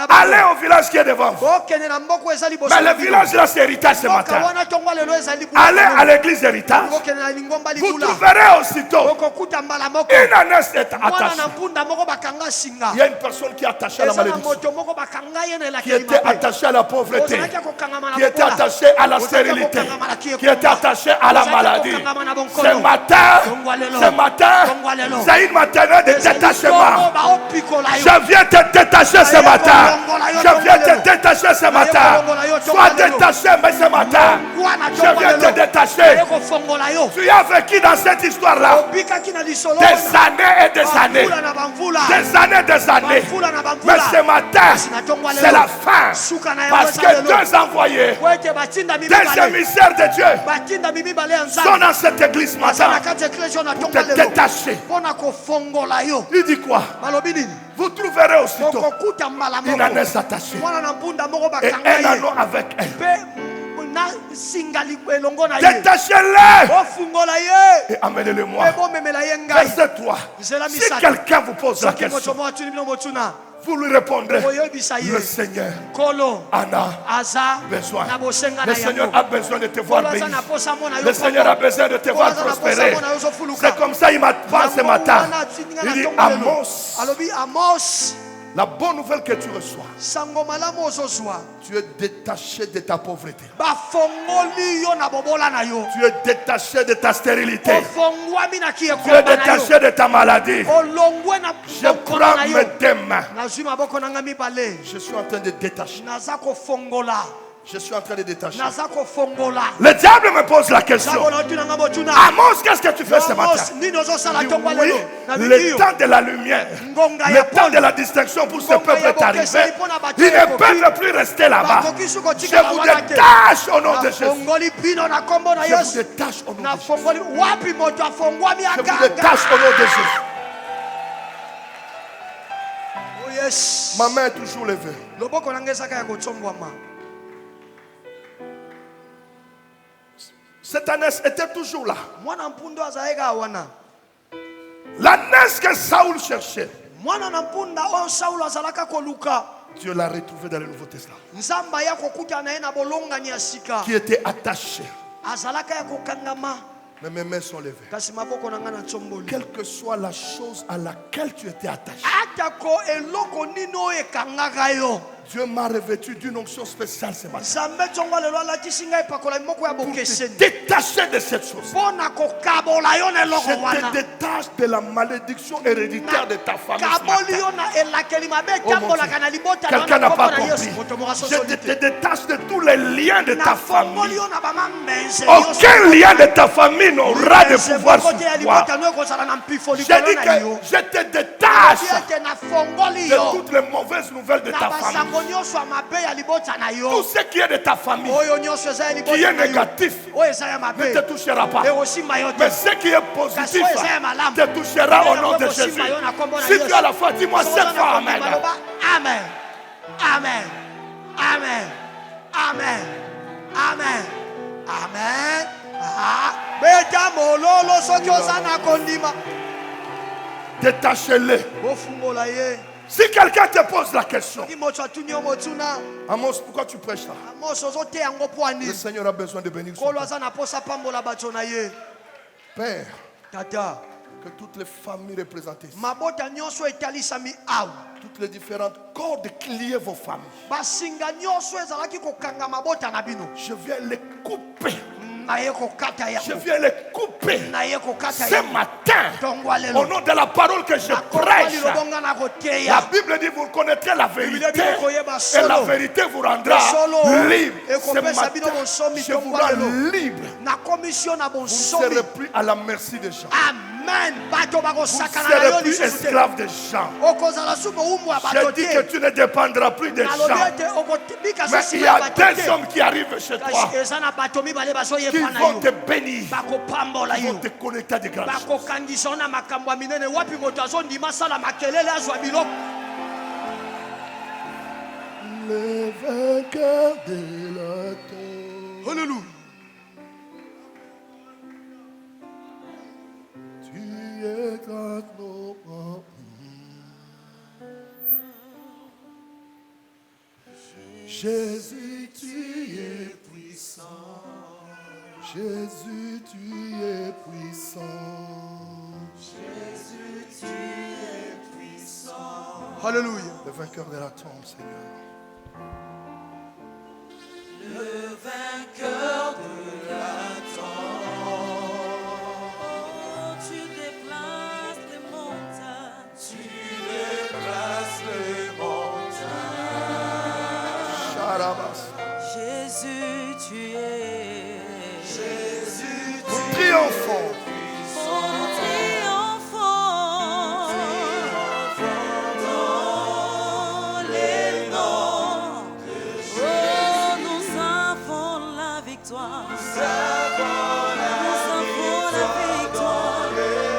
allez au village qui est devant vous. Mais le village là c'est héritage ce matin. Allez à l'église héritage. Vous trouverez aussitôt une ânesse est attachée. Il y a une personne qui est attachée à la malédiction, qui était attachée à la pauvreté, qui était attachée à la stérilité, qui était attachée à la maladie. Ce matin, c'est une matinée de détachement. Je viens te détacher ce ce matin. Je viens te détacher ce matin. Sois détaché mais ce matin. Je viens te détacher. Tu as vécu dans cette histoire-là des années et des années. Des années, des années. Mais ce matin, c'est la fin. Parce que deux envoyés, des émissaires de Dieu, sont dans cette église matin pour te détacher. Il dit quoi? Vous trouverez aussitôt une ânesse attachée et un anneau avec elle. Détachez-les et amenez-le-moi. Verset 3. Si quelqu'un vous pose la question, vous lui répondrez, le Seigneur en a besoin. Le Seigneur a besoin de te voir béni. Le Seigneur a besoin de te voir prospérer. C'est comme ça il m'a parlé ce matin. Il dit Amos, la bonne nouvelle que tu reçois, tu es détaché de ta pauvreté. Tu es détaché de ta stérilité. Tu es détaché de ta maladie. Je prends mes deux mains. Je suis en train de détacher. Je suis en train de détacher. Le diable me pose la question. Amos, qu'est-ce que tu fais ce matin? Oui, le temps de la lumière, le temps de la distinction pour ce peuple est arrivé. Ils ne peuvent plus rester là-bas. Je vous détache au nom de Jésus. Je vous détache au nom de Jésus. Je vous détache au nom de Jésus. Ma main est toujours levée. Cette ânesse était toujours là. L'ânesse que Saoul cherchait, Dieu l'a retrouvée dans le Nouveau Testament, qui était attachée. Mais mes mains sont levées. Quelle que soit la chose à laquelle tu étais attaché, Dieu m'a revêtu d'une onction spéciale ce matin pour te détacher de cette chose. Je te détache de la malédiction héréditaire de ta famille ce matin. Oh mon Dieu. Quelqu'un n'a pas compris. Je te détache de tous les liens de ta famille. Aucun lien de ta famille n'aura de pouvoir sur toi. Je dis que je te détache de toutes les mauvaises nouvelles de ta famille. Tout ce qui est de ta famille, qui est négatif, ne te touchera pas. Mais ce qui est positif te touchera au nom de Jésus. Si tu as la foi, dis-moi 7 fois Amen. Amen. Amen. Amen. Amen. Amen. Amen. Détachez-les. Si quelqu'un te pose la question, Amos, pourquoi tu prêches là? Le Seigneur a besoin de bénir son peuple. Père, que toutes les familles représentées ici, toutes les différentes cordes qui lient vos familles, je viens les couper. Je viens les couper ce matin au nom de la parole que je prêche. La Bible dit vous connaîtrez la vérité et la vérité vous rendra libre. Ce matin, je vous rends libre. Vous ne serez plus à la merci des gens. Vous ne serez plus esclave des gens. Je dis que tu ne dépendras plus des gens. Mais il y a des hommes qui arrivent chez toi qui vont te bénir, qui vont te connecter à des grandes choses. Le vainqueur de la terre. Alléluia. Tu es dans nos mains. Jésus, tu es puissant. Jésus, tu es puissant. Jésus, tu es puissant. Alléluia. Le vainqueur de la tombe, Seigneur. Le vainqueur de la tombe. Tu déplaces les montagnes. Tu déplaces les montagnes. Jésus, tu es. Jésus, Nous triomphons. Oh, nous triomphons dans les noms. Oh, nous avons la victoire. Nous avons la victoire.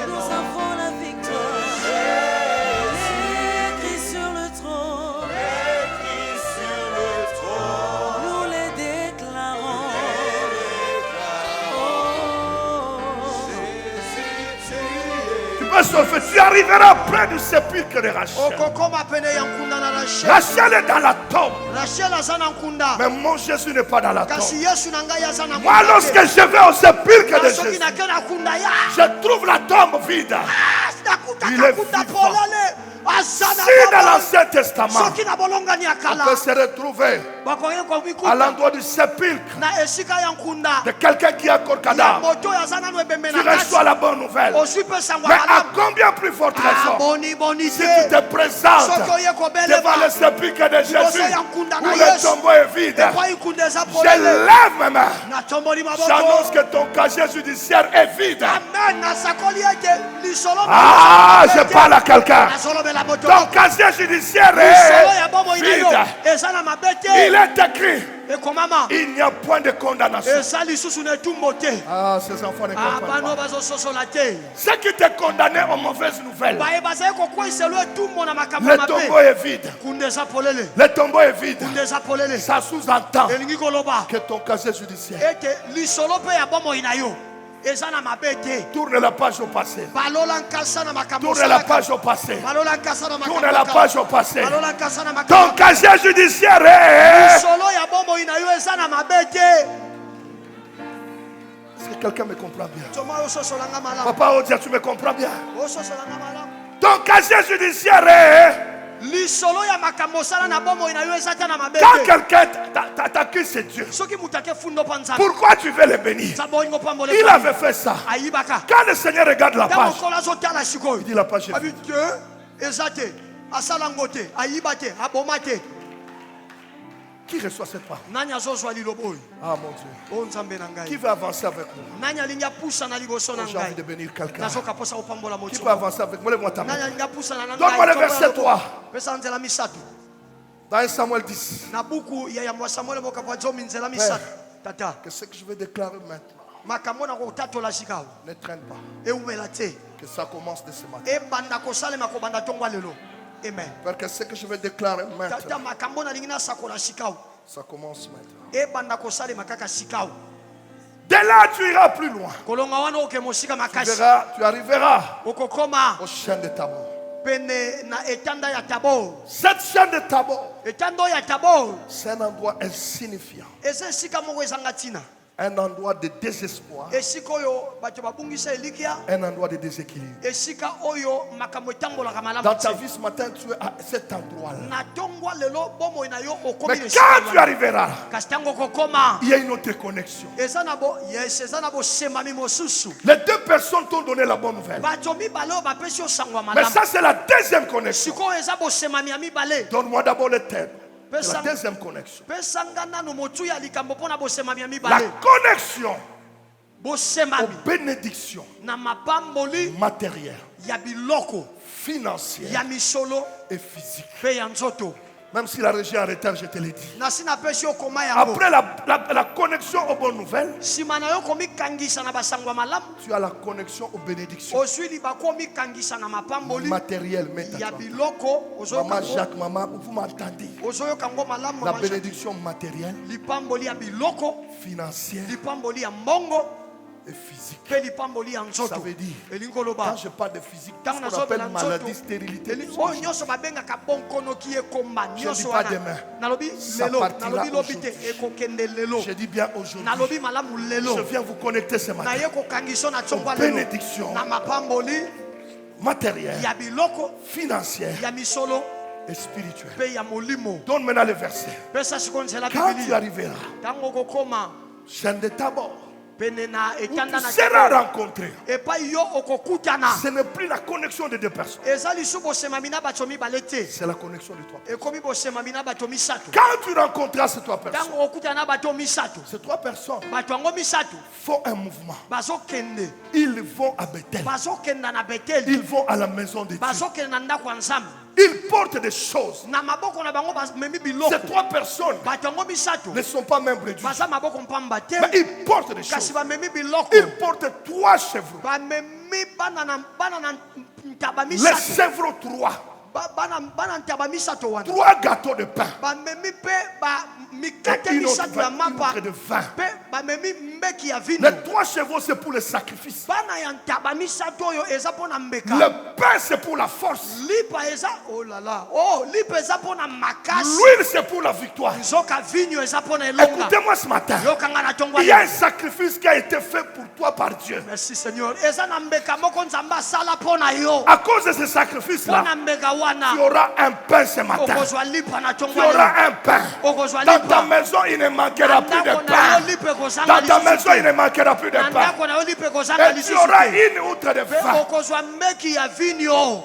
Nous avons la victoire. Écrit sur le trône. Nous les déclarons. Tu peux sauver. Tu arriveras près du sépulcre de Rachel. okokoma pene ya nkunda na Rachel. Rachel est dans la tombe. Rachel aza na nkunda. Mais mon Jésus n'est pas dans la tombe. Kasi Yesu na ngai aza na Moi, nkunda. lorsque je vais au sépulcre de soki Jésus, nake na nkunda ya. je trouve la tombe vide. Nakuta Il est kakuta vivant. polele. Aza na Si dans baba. l'Ancien Testament, Soki na bolongani ya on kala. peut se retrouver Bakoki à komikuta. l'endroit du sépulcre Na esika ya nkunda. de quelqu'un qui a encore Ya cadavre. moto ya zana no ebembe Tu na reçois kati. la bonne nouvelle. Ozwi pesa ngwa Mais à malamu. combien plus forte raison Boni si tu te. te présentes Soki oye kobele devant le ba. sépulcre de Jésus Liboso ya nkunda où na le Yesu. tombeau est vide, Kwa nkunda eza je polele. lève mes mains. Na tomboli maboko. J'annonce que ton casier judiciaire est vide. Amen. Nasakoli ete lisolo. Ah, je parle à quelqu'un. Nasolobela moto. Ton casier judiciaire Lisolo ya est bomo inayo. vide. Eza na mabete. Il est écrit, Ekomama. il n'y a point de condamnation. Eza lisusu na etumbo te. Ah, ces enfants ne comprennent Abano pas. bazososola te. Ceux qui te condamnaient aux mauvaises nouvelles, Baye bazali kokweselo etumbo na makambo le mabe. tombeau est vide. Kunde eza polele. Le tombeau est vide. Kunde eza polele. Ça sous-entend Elingi koloba. que ton casier judiciaire. Ete lisolo pe ya bomo inayo. Eza na mabe te. Tourne la page au passé. Balola nkasa na makambo. Tourne la page au passé. Balola nkasa na makambo. Tourne la page au passé. Balola nkasa na Ton makambo. casier judiciaire est... Lisolo ya bomo inayo eza na mabe te. Est-ce que quelqu'un me comprend bien? Toma ososolanga malamu. Papa, oh Dieu, tu me comprends bien? Ososolanga malamu. Ton casier judiciaire est... Lisolo ya makambo sala na bomo inayo eza ta na mabe Quand te. quelqu'un t'accuse, c'est Dieu. Soki mutake fundo panza. Pourquoi tu veux le bénir? Zabongo pambole. Il avait fait ça. Ayibaka. Quand le Seigneur regarde la Tango page, kola zotala sikoyo. il dit la page est Abi vide. te ezate asalango te ayiba te aboma te. Qui reçoit cette parole? Nani azozwa lilobo. Ah mon Dieu. O nzambe na Qui ngai. veut avancer avec moi? Nani alinga pusa na liboso na J'ai envie de ngai. bénir quelqu'un. Nazoka posa opambola Qui moto. peut avancer avec moi? Lève-moi ta main. Nani alinga pusa na ngai. Donne-moi le verset 3. Pesa nzela misatu. Dans 1 Samuel 10. Na buku ya mwa Samuel mokapwa zomi nzela misatu. Tata. Que ce que je vais déclarer maintenant Makambo na kotatola sikao. ne traîne pas. Eumela te. Que ça commence de ce matin. Ebanda kosalema kobanda tongwa lelo. Amen. Parce que ce que je vais déclarer Tata maintenant, makambo na lingina sakola sikao. ça commence maintenant. Ebanda kosalema kaka sikao. De là, tu iras plus loin. Kolonga wana okemosika Tu makasi. verras, tu arriveras Okokoma au chaîne de Tabor. pene na etanda ya Tabor. Cette chaîne de Tabor, Etando ya Tabor. c'est un endroit insignifiant. Eza esika moko ezanga ntina. Un endroit de désespoir. Esika oyo bato babungisa elikia. Un endroit de déséquilibre. Esika oyo makambo etambolaka malamu Dans ta te. vie ce matin, tu es à cet endroit-là. Na tongwa lelo bomo na yo okomi Mais esika quand tu wana. arriveras, Kasi tango kokoma. il y a une autre connexion. Eza na bo yes eza na bo semami mosusu. Les deux personnes t'ont donné la bonne nouvelle. Bato mibale oyo bapesi yo sangwa Mais malamu. ça, c'est la deuxième connexion. Sikoyo eza bo semami ya mibale. Donne-moi d'abord le thème. Mais C'est la ça- deuxième connexion. Pesa nga nanu motu ya likambo mpona bosemami ya La mibale. connexion aux Bosemami bénédictions na mapamboli matérielles, ya biloko financières ya misolo et physiques. mpe ya nzoto. Même si la région est en retard, je te l'ai dit. nasi napesi yo koma yango. Après la connexion aux bonnes nouvelles, nsima na yo komikangisa na basangwa malamu. tu as la connexion aux bénédictions ozwi libako omikangisa na mapamboli matérielles. ya biloko Maman Jacques, maman, vous m'entendez? ozoyoka ngo malamu. La Mama Jacques. bénédiction matérielle, lipamboli ya biloko financière lipamboli ya mbongo et physique. mpe lipamboli ya Ça nzoto. veut dire, elingi quand koloba je parle de physique, ntango ce qu'on appelle nazobela maladie, nzoto stérilité, oyo nyonso babengaka bonkonoki ekomba nyonso pas wana. demain. nalobi Ça lelo partira nalobi lobi te aujourd'hui. ekokende lelo. je dis bien aujourd'hui, nalobi malamu lelo. je viens vous connecter ce matin. naye kokangisa na tsongwa Aux lelo bénédictions na mapamboli Matérielles, ya biloko financières ya misolo et spirituelles. mpe ya molimo. Donne maintenant le verset. pesa sikoyo nzela Quand tu bibili arriveras, ntango kokoma chaîne de Tabor, pene na où etanda tu na seras kebo. rencontré. Epai yo okokutana. Ce n'est plus la connexion de deux personnes. Eza lisusu bosemami na bato mibale te. C'est la connexion de trois personnes. Ekomi bosemami na bato misato. Quand tu rencontras ces trois personnes, Ntango okutana na bato misato. ces trois personnes Bato yango misato font un mouvement. bazokende. Ils vont à Bethel. Bazokenda na Beteli. Ils vont à la maison de Dieu. Bazokenda na ndako ya Nzambe. Ils portent des choses. Na maboko na bango bamemi biloko. Ces trois personnes Bato yango misato. ne sont pas membres de Dieu. Baza maboko mpamba te. Mais ils portent des Kasi choses. bamemi biloko. Ils portent trois chèvres. Bamemi bana na ntaba Les misato. chèvres trois. Bana ntaba misato wana. Trois gâteaux de pain. Bamemi pe ba mikate Et une autre misato ya mapa. de vin. Pe bamemi mbeki ya vino. Les trois chevaux, c'est pour le sacrifice. Bana ya ntaba misato oyo eza pona mbeka. Le pain, c'est pour la force. Lipa eza oh là là. Oh lipa eza pona makasi. L'huile, c'est pour la victoire. Nzoka vinyo eza pona elonga. Écoutez-moi ce matin. Yokanga na tongwa. Il y a un sacrifice qui a été fait pour toi par Dieu. Merci Seigneur. Eza na mbeka moko nzamba asala pona yo. À cause de ce sacrifice-là, Pona mbeka wana. tu auras un pain ce matin. Okozwa lipa na Tu tongwa. auras un pain. Okozwa Dans ta lipa. maison, il ne manquera plus de Ndako na yo pain. lipe kozanga Dans ta lisusu maison, il ne manquera plus de na pain. ndako na yo lipe kozanga Et tu lisusu auras te. une outre de Pe vin. okozwa mbeki ya vinyo.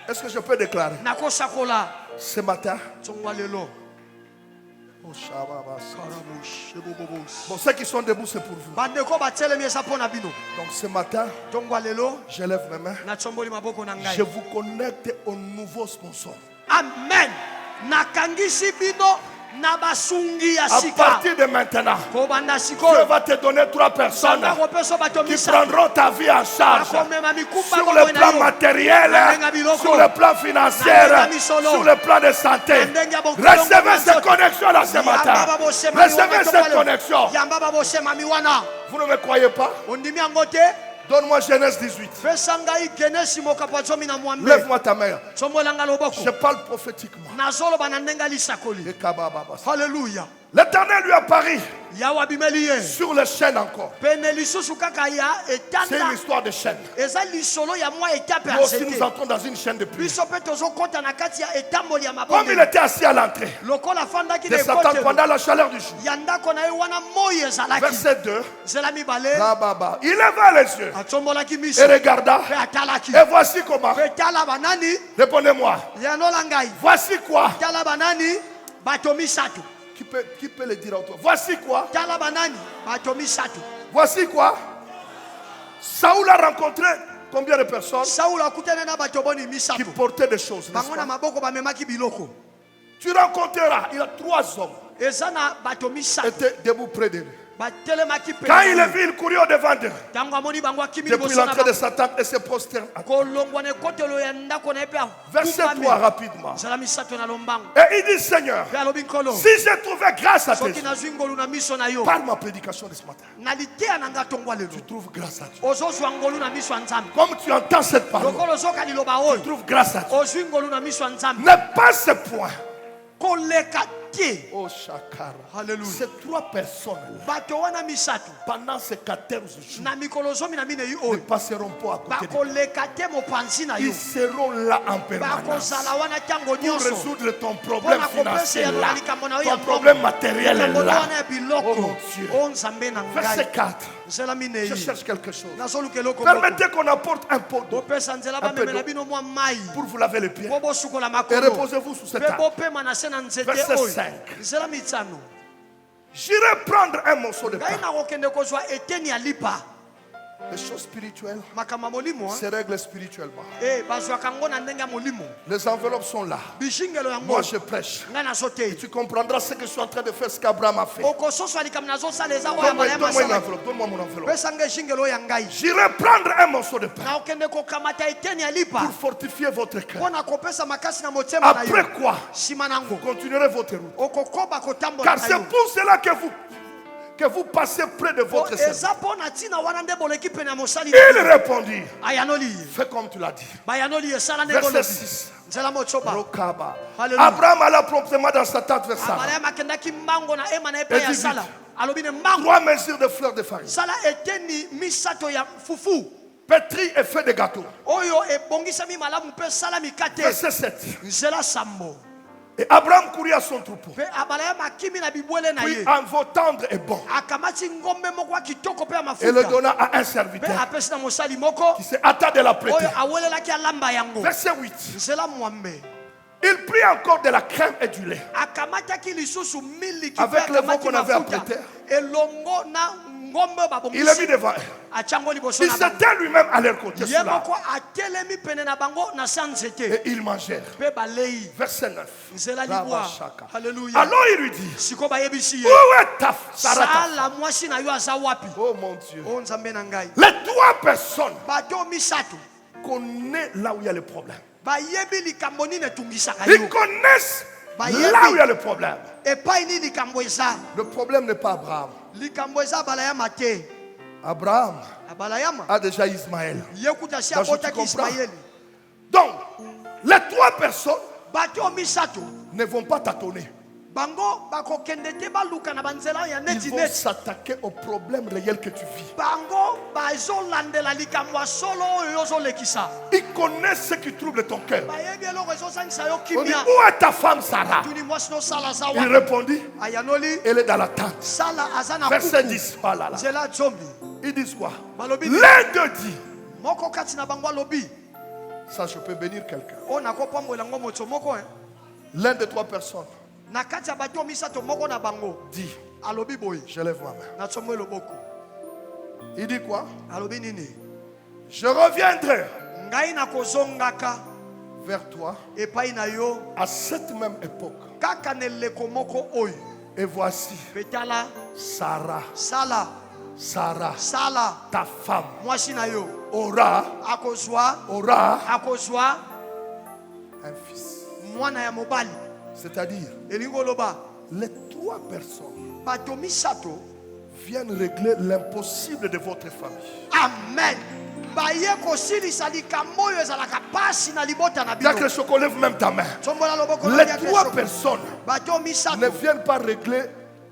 Est-ce que je peux déclarer Nakosakola ce matin? tongwa lelo. Oh, Shabbat. Karabush, ebobobos. Bon, ceux qui sont debout, c'est pour vous. Bandeko batelemi eza pona bino. Donc ce matin, Tongwa lelo je lève mes mains. natsomboli maboko na Je ngai. vous connecte au nouveau sponsor. Amen. Nakangisi bino na basungi ya À sika. partir de maintenant, Kobanda Dieu sikoyo. va te donner trois personnes Sanga kopesa bato qui misato. prendront ta vie en charge. Bakomema mikumba Sur bongo le na plan yo. matériel, Nandenga biloko. sur le plan financier, Nandenga misolo. sur le plan de santé. Nandenga bokolo Recevez ngoma ces nzoto. connexions-là ce matin. Yamba babosema mi Recevez wana ces tongwa lelo. connexions. Yamba babosema mi wana. Vous ne me croyez pas? Ondimi yango te. Donne-moi Genèse 18. Pesa ngai genesi mokapo zomi na mwambe. Lève-moi ta main. Sombolanga loboko. Je parle prophétiquement. Nazoloba na ndenga lisakoli. Hallelujah. L'Éternel lui apparut Yawa bimeli ye. sur les chaînes encore. Pene lisusu kaka ya C'est une etanda. histoire de chaîne. Eza lisolo ya mwa etape Nous aussi, azete. nous entrons dans une chaîne de pluie. Biso pe tozokota na kati ya etamboli ya Comme il mabonde. était assis à l'entrée Lokola afandaki de na Satan ekotelo. pendant la chaleur du jour. Ya ndako na ye wana moi ezalaki. Verset 2. Nzela mibale. Là-bas, il leva les yeux Atombolaki et miso. regarda. Pe atalaki. Et voici comment. Pe tala banani. Répondez-moi. Yanola ngai. Voici quoi. Tala banani. Bato misato. Qui peut le dire à toi? Voici quoi. Tala banani. Bato misato. Voici quoi. Saoul a rencontré combien de personnes Saul akutana na bato boni qui misato. portaient des choses, n'est-ce Bango na pas? maboko bamemaki biloko. Tu rencontreras, il y a trois hommes Eza na bato misato. étaient debout près de lui. Batelemaki pe. Quand il les vit, il courut au devant d'eux. Tango amoni bango akimi Depuis liboso na l'entrée de bango. Satan et se prosterne. Kolongwa na ekotelo ya ndako na ye pe Verset 3 rapidement. Zala misato na lombango. Et il dit, Seigneur, Pe alobi nkolo. si j'ai trouvé grâce à tes Soki yeux, nazwi ngolu na miso na yo. par ma prédication de ce matin, Na liteya na nga tongwa lelo. tu trouves grâce à Dieu. Ozozwa ngolu na miso ya nzambe. Comme tu entends cette parole, Lokolo ozoka liloba tu oyo. trouves grâce à Dieu. Ozwi ngolu na miso ya nzambe. Ne pas ce point. Koleka te. Oh, Shakara. Hallelujah. Ces trois personnes-là, Bato wana misato. pendant ces 14 jours, Na mikolo zomi na mine yi ne oyo. passeront pas à côté de toi. Bakoleka te mopanzi na yo. Ils seront là en permanence Bakozala wana tango pour nyonso. résoudre ton problème Mpona kopesa financier ya là, likambo na yo ton ya problème matériel likambo là. wana ya biloko. Oh mon Dieu. O nzambe na Verset ngai. 4. Nzela mine Je yi. cherche quelque chose. Nazoluka eloko moko. Permettez qu'on apporte un pot d'eau Bopesa nzela Un peu bamemela d'eau. bino mwa mai. pour vous laver les pieds. Po bosukola Et makolo. reposez-vous sous cette Pe table. bopema na se na nzete Verset oyo. 5. Nzela mitano. J'irai prendre un morceau de Ngai pain. nakokende kozwa eteni ya lipa. Les choses spirituelles Makambo ya molimo. se règlent spirituellement. Bazwaka ngo na ndenge ya molimo. Les enveloppes sont là. Bishingelo yango. Moi, je prêche. Ngai nazoteya. Tu comprendras ce que je suis en train de faire, ce qu'Abraham a fait. Okososwa likambo nazosala eza oyo ya Donne-moi mala ya donne-moi une masala. enveloppe. Donne-moi mon enveloppe. Pesa ngai eshingelo ya ngai. J'irai prendre un morceau de pain Nakokende kokamata eteni ya lipa. pour fortifier votre cœur. Mpona kopesa makasi na motema na yo. Après quoi, Nsima nango. vous continuerez votre route. Okokoba kotambola Car na c'est yo. pour cela que vous passez près de votre Seigneur. Eza mpona ntina wana nde boleki pene ya mosali. Il répondit, Ayanoli ye. fais comme tu l'as dit. Bayanoli esala nde Verset bolobi. 6. Nzela motsoba. Rokaba. Hallelujah. Abraham alla promptement dans sa tente vers Sarah. Abraham akendaki mbango na ema na ye Et mpe ya dit sala. vite. Alobi ne mbango. 3 mesures de fleurs de farine. Sala eteni misato ya fufu. Pétri et fait des gâteaux. Oyo ebongisami malamu mpe sala mikate. Verset 7. Nzela sambo. Et Abraham courit à son troupeau. Pe abalaya makimi na bibwele na Puis ye. un veau tendre et bon. Akamati ngombe moko ya kitoko pe ya Et le mafuta. donna à un Pe serviteur apesi na mosali moko qui s'est hâta de la prêter. oyo awelelaki alamba yango. Verset 8. Nzela mwambe. Il prit encore de la crème et du lait. Akamataki lisusu miliki Avec pe le veau akamati qu'on avait mafuta. apprêté. Elongo na ngombe Il babongisi. l'a mis devant eux. Achango liboso Il na bango. s'était lui-même à leur côté. Ye Sur l'arbre. moko atelemi pene na bango na sa nzete. Et ils mangèrent. Pe balei. Verset 9. Nzela libwa. Rabashaka. Alléluia. Alors il lui dit, Siko bayebisi ye. où est ta Sarah, ta Sala mwasi na yo aza wapi? Oh mon Dieu. O nzambe na ngai. Les trois personnes Bato misato. connaissent là où il y a le problème. Bayebi likambo nini etungisaka Ils yo. connaissent Bayebi. là où il y a le problème. Epai nini likambo eza. Le problème n'est pas Abraham. Likambo eza balayama te. Abraham Abalayama. a déjà Ismaël. Ye kuta si Donc, tu abotaki comprends. Ismaeli. Donc, les trois personnes Bato misato. ne vont pas tâtonner. Bango bakokende te baluka na banzela ya Ils neti vont neti. s'attaquer au problème réel que tu vis. Bango bazolandela likambo ya solo oyo ozolekisa. Ils connaissent ce qui trouble ton cœur. Bayebi eloko ezosangisa yo On dit, kimia. où est ta femme Sarah? Tuni mwasi nosala aza Il wapi? répondit, Ayanoli elle est dans la tente. sala aza na Verset kuku. 10. Oh là là. Nzela zombi. Ils disent quoi? Balobi L'un d'eux dit, moko kati na bango alobi. ça je peux bénir quelqu'un. O nakopambola ngo moto moko hein. L'un des trois personnes Na kati ya bato misato moko na bango. dit, Alobi boy. je lève ma main. Na tsombo loboko. Il dit quoi? Alobi nini? Je reviendrai Ngai na kozongaka vers toi epai na yo à cette même époque. kaka na eleko moko oyo. Et voici Petala Sarah, sala ta femme, mwasi na yo aura akozwa un fils. mwana ya mobali. C'est-à-dire, Elingo loba les trois personnes bato misato. viennent régler l'impossible de votre famille. Amen. Baye kosilisa likambo oyo ezalaka pasi na libota na Il y a bino. que ce qu'on lève même ta main. Tsombola loboko na Les ya trois Kristo. personnes Bato ne misato. viennent pas régler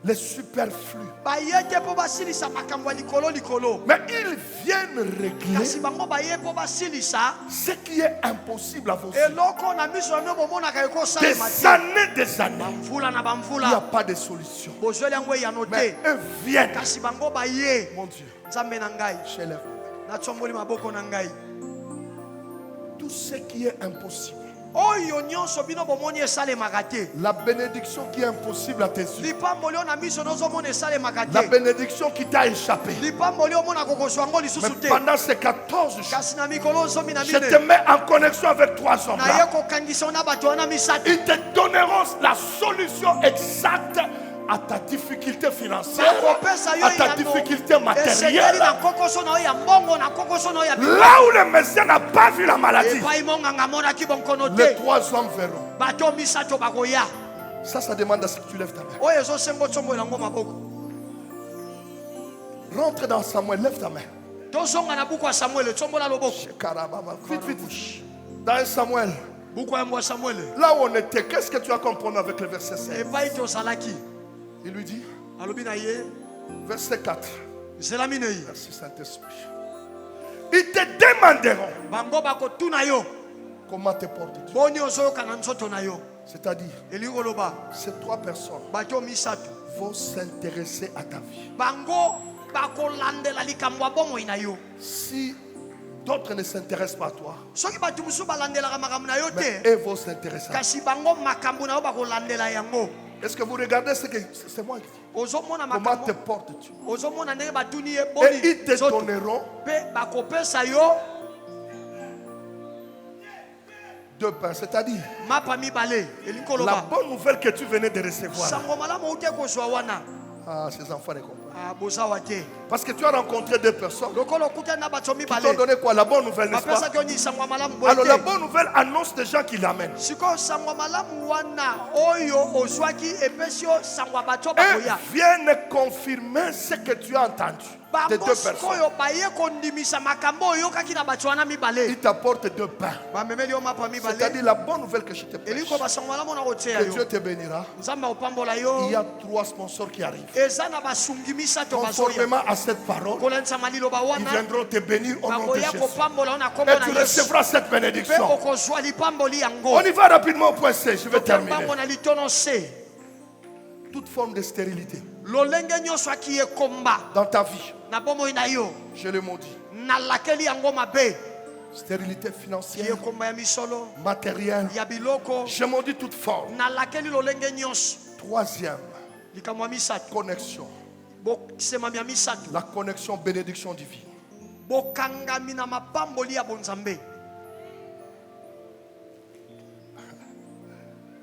les superflus. Baye te po basilisa makambo ya likolo. Mais ils viennent régler Kasi bango baye po basilisa ce qui est impossible à vos yeux. eloko na miso na bomonaka ekosalema Des te. années, des années. Bamvula na Il n'y a bamvula. pas de solution. Bozweli yango eyano Mais te. eux viennent. Kasi bango baye. Mon Dieu, Nzambe na ngai. je lève. Natsomboli maboko na ngai. Tout ce qui est impossible. Oyo nyonso bino bomoni esalemaka te. La bénédiction qui est impossible à tes yeux. Lipamboli oyo na miso nozomona esalemaka La te. bénédiction qui t'a échappé. Lipamboli omona kokozwa yango lisusu Mais te. pendant ces 14 jours, Kasi na mikolo zomi na je te mine. mets en connexion avec trois hommes Naye là. kokangisa na bato wana misato. Ils te donneront la solution exacte à ta difficulté financière, Bakopesa yo à ta eyano. difficulté Esengeli matérielle. na kokoso na yo ya mbongo na kokoso na yo ya Là où le médecin n'a pas vu la maladie, epai monganga amonaki bonkono les te. trois hommes verront. Bato misato bakoya. Ça demande à ce que tu lèves ta main. Oyo ezosenga otsombola yango maboko. Rentre dans Samuel, lève ta main. Tozonga na buku ya Samuele tsombola loboko. Vite, vite. Dans Samuel, Buku ya mbwa Samuele. là où on était, qu'est-ce que tu as compris avec le verset 16? Epai tozalaki. Il lui dit, Alobi na ye. verset 4. Nzela minei. Merci Saint-Esprit. Ils te demanderont Bango bakotuna yo. comment te portes-tu. Boni ozoyoka na nzoto na yo. C'est-à-dire, Elingo loba. ces trois personnes Bato misato. vont s'intéresser à ta vie. Bango bakolandela likambo ya bomoi na yo. Si d'autres ne s'intéressent pas à toi, Soki bato mosusu balandelaka makambo na yo mais te. eux vont s'intéresser à toi. Kasi bango makambo na yo bakolandela yango. Est-ce que vous regardez ce que c'est moi qui dis? Ozomona Comment te makambo. portes-tu? Ozomona ndenge batuni ye Et boni. ils te Nzoto. donneront Pe bakopesa yo 2 pains. C'est-à-dire, mapa mibale. Elingo la loba. bonne nouvelle que tu venais de recevoir. Sango malamu ute kozwa wana. Ah, ces enfants ne comprennent. Ah, bozawa te. Parce que tu as rencontré 2 personnes Lokolo okuta na bato qui t'ont mibale. donné quoi? La bonne nouvelle, n'est-ce Bapesa pas? kyo ni sango malamu boye Alors la te. bonne nouvelle annonce des gens qui l'amènent. Siko sango malamu wana oyo ozwaki epesi yo sango bato Eux bakoya. viennent confirmer ce que tu as entendu des 2 Bango personnes. sikoyo baye kondimisa makambo oyo kaki na bato wana mibale. Ils t'apportent 2 pains. Bamemeli yo mapa mibale. C'est-à-dire la bonne nouvelle que je te prêche. Eliko basango malamu na koteya Que Dieu yo. te bénira. Nzambe opambola Il y yo. a 3 sponsors qui arrivent. Eza na basungimi misato bazoya conformément à cette parole, kolandisa maliloba ils wana viendront te bénir au nom de bakoya Jésus. kopambola na kombo Et na tu Yesu recevras cette mpe bénédiction. okozwa lipamboli yango On y va rapidement au point C, je vais terminer. mbango na litono se Toute forme de stérilité lolenge nyonso aki ekomba dans ta vie, na bomoi na yo je le maudis. nalakeli yango mabe Stérilité ki financière, ekomba ya misolo matérielle. ya biloko Je maudis toute forme. nalakeli lolenge nyonso Troisième, likambo ya misato connexion. bosemami ya misato La connexion bénédiction divine. bokangami na mapamboli ya bonzambe.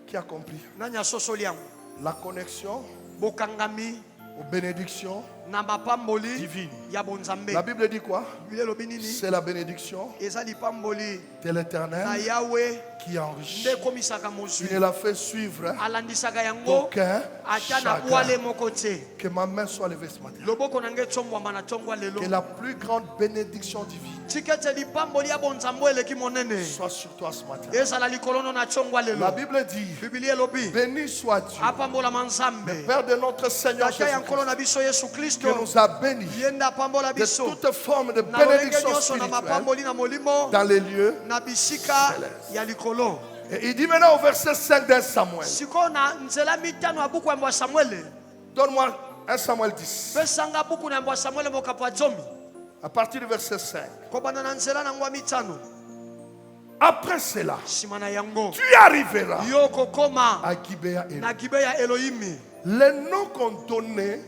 Qui a compris? Nani asosoli yango La connexion bokangami aux bénédictions na mapamboli divines. ya bonzambe. La Bible dit quoi? Biblia elobi nini? C'est la bénédiction Eza lipamboli de na l'Éternel Yawe qui enrichit. nde ekomisaka Tu mozwi ne la fais suivre alandisaka yango d'aucun ata na chagrin. bwale moko te. Que ma main soit levée ce matin. Loboko na ngai etombwama na ntongo ya lelo Que la plus grande bénédiction divine tika ete lipamboli ya bonzambe eleki monene soit sur toi ce matin. ezala likolono na ntongo ya La lelo. Bible dit, Biblia elobi béni soit Dieu, apambolama nzambe Père de notre Seigneur tata ya nkolo Jésus-Christ, na biso yesu qui kristo nous a bénis ye nde apambola de biso toute forme de na lolenge bénédiction nyonso na spirituelle mapamboli na molimo dans les lieux. na bisika Céleste. ya likolo. Et il dit maintenant au verset 5 d'un Samuel, sikoyo na nzela mitano ya buku ya mbwa samuele donne-moi 1 Samuel 10, pesanga buku na mbwa samuele mokapo ya zomi à partir du verset 5. kobanda na nzela na ngwa mitano. Après cela, Nsima na yango tu arriveras yo kokoma à Gibea et na gibe ya elohimi. les noms qu'on donnait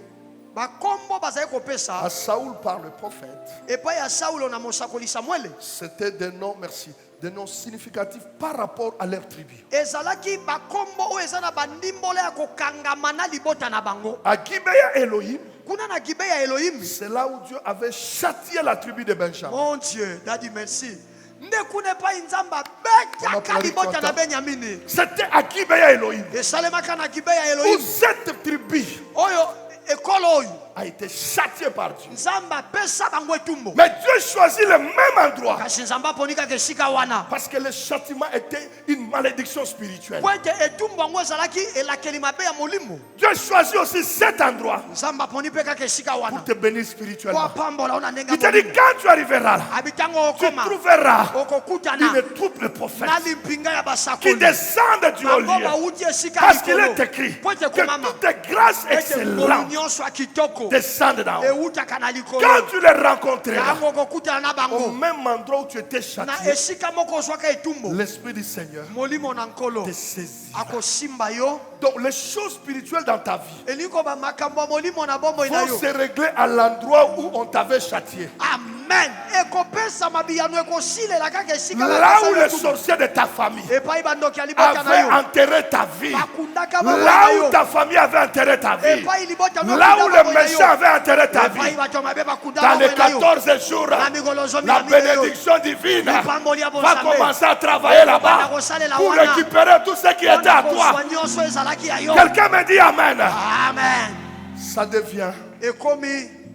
bakombo bazali à kopesa Saoul par le prophète, epai ya saulo na mosakoli samuele c'était des noms, merci, des noms significatifs par rapport à leur tribu. ezalaki bakombo oyo eza na bandimbola ya kokangama na libota na bango. À Gibea Elohim, kuna na gibe ya elohimi c'est là où Dieu avait châtié la tribu de Benjamin. mon dieu dadi merci nde kuna epai nzambe abetaka libota na benyamini. C'était à Gibea Elohim esalemaka na gibe ya où elohimi cette tribu oyo ekolo oyo a été châtiée par Dieu. nzambe apesa bango etumbo. Mais Dieu choisit le même endroit kasi nzambe aponi kaka esika wana parce que le châtiment était une malédiction spirituelle. po ete etumbu yango ezalaki elakeli mabe ya molimo. Dieu choisit aussi cet endroit nzambe aponi mpe kaka esika pour wana te bénir po spirituellement. apambola o na ndenge Il te dit, quand tu arriveras là, abitango tu okoma trouveras okokutana une troupe de prophètes na limpinga ya qui basakoli descendent du haut bango lieu. bauti esika Parce qu'il likolo est écrit po ete que komama toutes grâces ete ngolu excellentes nyonso ya kitoko descendent d'en haut. ewutaka na likolo. Quand tu les rencontreras yango okokutana na au bango même endroit où tu étais na châtié, esika moko ozwaka etumbu l'Esprit du Seigneur molimo na nkolo te saisit. akosimba yo. Donc les choses spirituelles dans ta vie elingi koba makambo ya molimo na bomoi na vont yo. se régler à l'endroit où on t'avait châtié. amen ekopesa mabiyano ekosilela kaka esika Là où bapesa les etumbu. sorciers de ta famille epai bandoki ya libota na avaient yo enterré ta vie, bakundaka bango là na où yo ta famille avait enterré ta vie, epai libota là où les méchants avaient enterré ta epai vie, bato mabe bakunda dans les bango na yo 14 jours, na mikolo zomi la na mine yo bénédiction divine lipamboli ya va bonzambe commencer à travailler là-bas pour récupérer tout ce qui était à toi. kozwa nyonso ezalaki ya yo. Quelqu'un me dit Amen. amen. Ça devient ekomi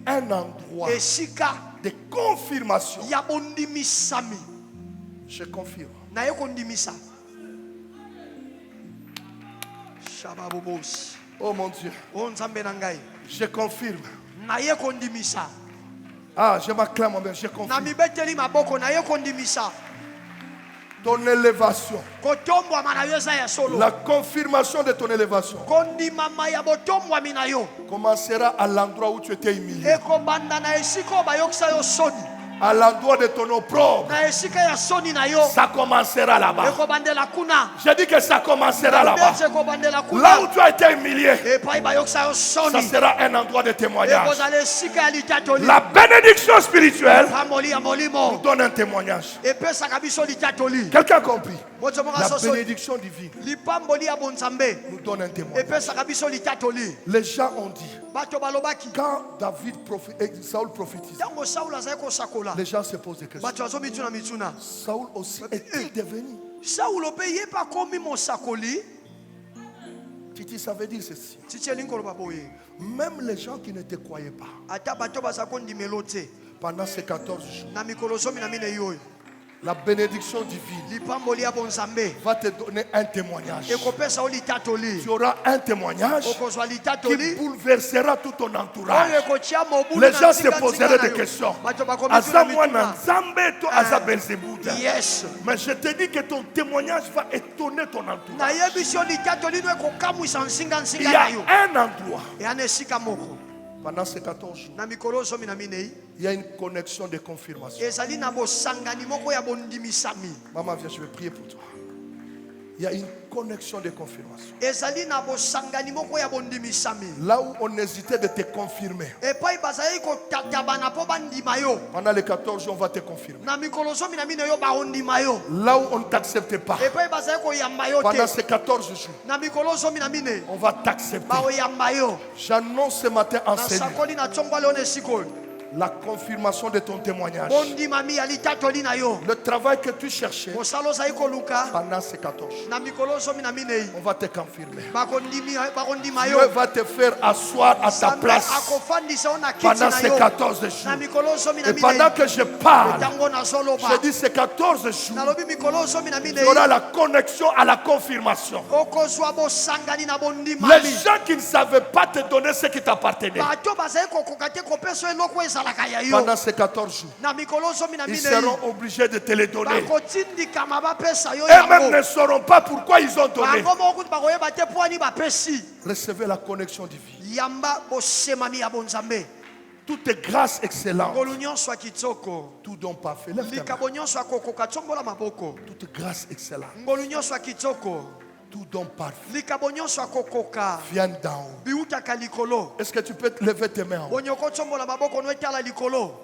un endroit esika de confirmation. ya bondimisami. Je confirme. naye kondimisa shababobosi Oh mon Dieu, o nzambe na ngai je confirme. naye kondimisa Ah, je m'acclame, mon Dieu, je na confirme. mibeteli maboko naye kondimisa. Ton élévation, kotombwama na yo eza ya solo. la confirmation de ton élévation kondimama ya botombwami na yo commencera à l'endroit où tu étais humilié, ekobanda na esika oyo bayokisa yo soni, à l'endroit de ton opprobre. na esika ya soni na yo Ça commencera là-bas. ekobandela kuna. J'ai dit que ça commencera là-bas. Bese ekobandela Là kuna où tu as été humilié, epai bayokisa yo ça soni sera un endroit de témoignage. ekozala esika ya litatoli. La bénédiction spirituelle pamboli ya nous molimo donne un témoignage. epesaka biso litatoli. Quelqu'un a compris? motomoka La soso bénédiction divine lipamboli ya bonzambe nous donne un témoignage. epesaka biso litatoli. Les gens ont dit, bato balobaki quand Saoul prophétise, ntango saulo azali kosakola les gens se posent des questions. bato bazomituna mituna Saoul aussi est-il devenu? saulo mpe ye mpe akomi mosakoli. Titi, ça veut dire ceci. titi elingi koloba boye Même les gens qui ne te croyaient pas, ata bato baza kondimela te pendant ces 14 jours, na mikolo zomi na mine yo oyo La bénédiction divine lipamboli ya bonzambe va te donner un témoignage. ekopesa o litatoli Tu auras un témoignage okozwa qui litatoli bouleversera tout ton entourage. oyo ekotia mobulu Les na gens se nzinga poseraient nzinga des na yo. questions. Bato bakomi Aza tuna mwana mituna. nzambe to aza Belzébuth. Yes. Mais je te dis que ton témoignage va étonner ton entourage. nayebisi yo litatoli no ekokamwisa nzinga Il nzinga y a na yo un endroit. eya na esika moko Pendant ces 14 jours, na mikolo zomi na minei il y a une connexion de confirmation. ezali na bosangani moko ya bondimisami Maman, viens, je vais prier pour toi. Il y a une connexion de confirmation. ezali na bosangani moko ya bondimisami Là où on hésitait de te confirmer, epai bazali kotatabana mpo bandima yo pendant les 14 jours, on va te confirmer. na mikolo zomi na minei yo baondima yo Là où on ne t'acceptait pas, epai bazali koyamba yo pendant te ces 14 jours, na mikolo zomi na minei on va t'accepter. baoyamba yo J'annonce ce matin en Seigneur nasakoli na tsongwa leo na esika oyo la confirmation de ton témoignage. bondimami ya litatoli na yo Le travail que tu cherchais mosala ozali koluka pendant ces 14 jours, na mikolo zomi na minei on va te confirmer. bakondima Dieu yo va te faire asseoir à ta Nzambe place akofandisa yo na kiti pendant na ces yo 14 na jours. mikolo zomi na Et pendant minei que je parle, ntango nazoloba je dis ces 14 jours, nalobi mikolo zomi na il y minei aura la connexion à la confirmation. okozwa bosangani na Les bondimami gens qui ne savaient pas te donner ce qui t'appartenait, bato bazali kokoka te kopesa yo eloko ezalaka ya yo pendant ces 14 jours, na mikolo zomi na ils minei seront obligés de te les donner. bakotindikama bapesa yo Eux-mêmes yango ne sauront pas pourquoi ils ont donné. bango moko kutu bakoyeba te mpo ani bapesi Recevez la connexion divine. yamba bosemami ya bonzambe Toutes est grâce excellente. ngolu nyonso ya kitoko Tout don parfait. Lève tes mains. likabo nyonso ya kokoka tsombola maboko Toute grâce excellente. ngolu nyonso ya kitoko Tout don parfait. likabo nyonso ya kokoka Viens d'en haut. biutaka likolo Est-ce que tu peux te lever tes mains en haut? bonyoko tsombola maboko no etala likolo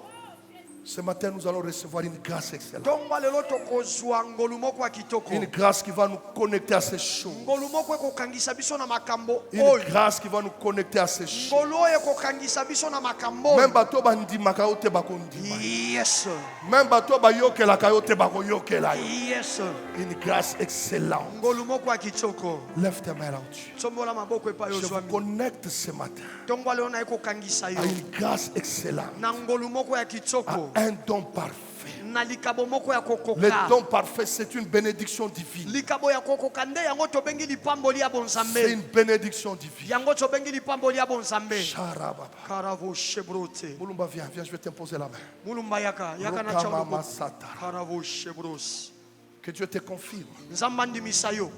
Ce matin, nous allons recevoir une grâce excellente. ntongo lelo tokozwa ngolu moko ya kitoko Une grâce qui va nous connecter à ces choses. ngolu moko ekokangisa biso na makambo Une oyo grâce qui va nous connecter à ces choses. ngolu oyo ekokangisa biso na makambo Même oyo bato bandimaka yo te bakondima. yes Même bato bayokelaka yo te bakoyokela yo. yes Une grâce excellente. ngolu moko ya kitoko Lève tes mains là-dessus. tsombola maboko epai Je vous ozwami connecte ce matin ntongo lelo na ekokangisa yo à une grâce excellente, na ngolu moko ya kitoko à un don parfait. na likabo moko ya Le kokoka don parfait, c'est une bénédiction divine. likabo ya kokoka nde yango tobengi lipamboli ya C'est bonzambe une bénédiction divine. yango tobengi lipamboli ya bonzambe Sharababa. karavo shebrote Mulumba, viens, viens, je vais t'imposer la main. mulumba yaka yaka na Rokamama chawo Satara. karavo shebros Que Dieu te confirme. nzamba ndimisa yo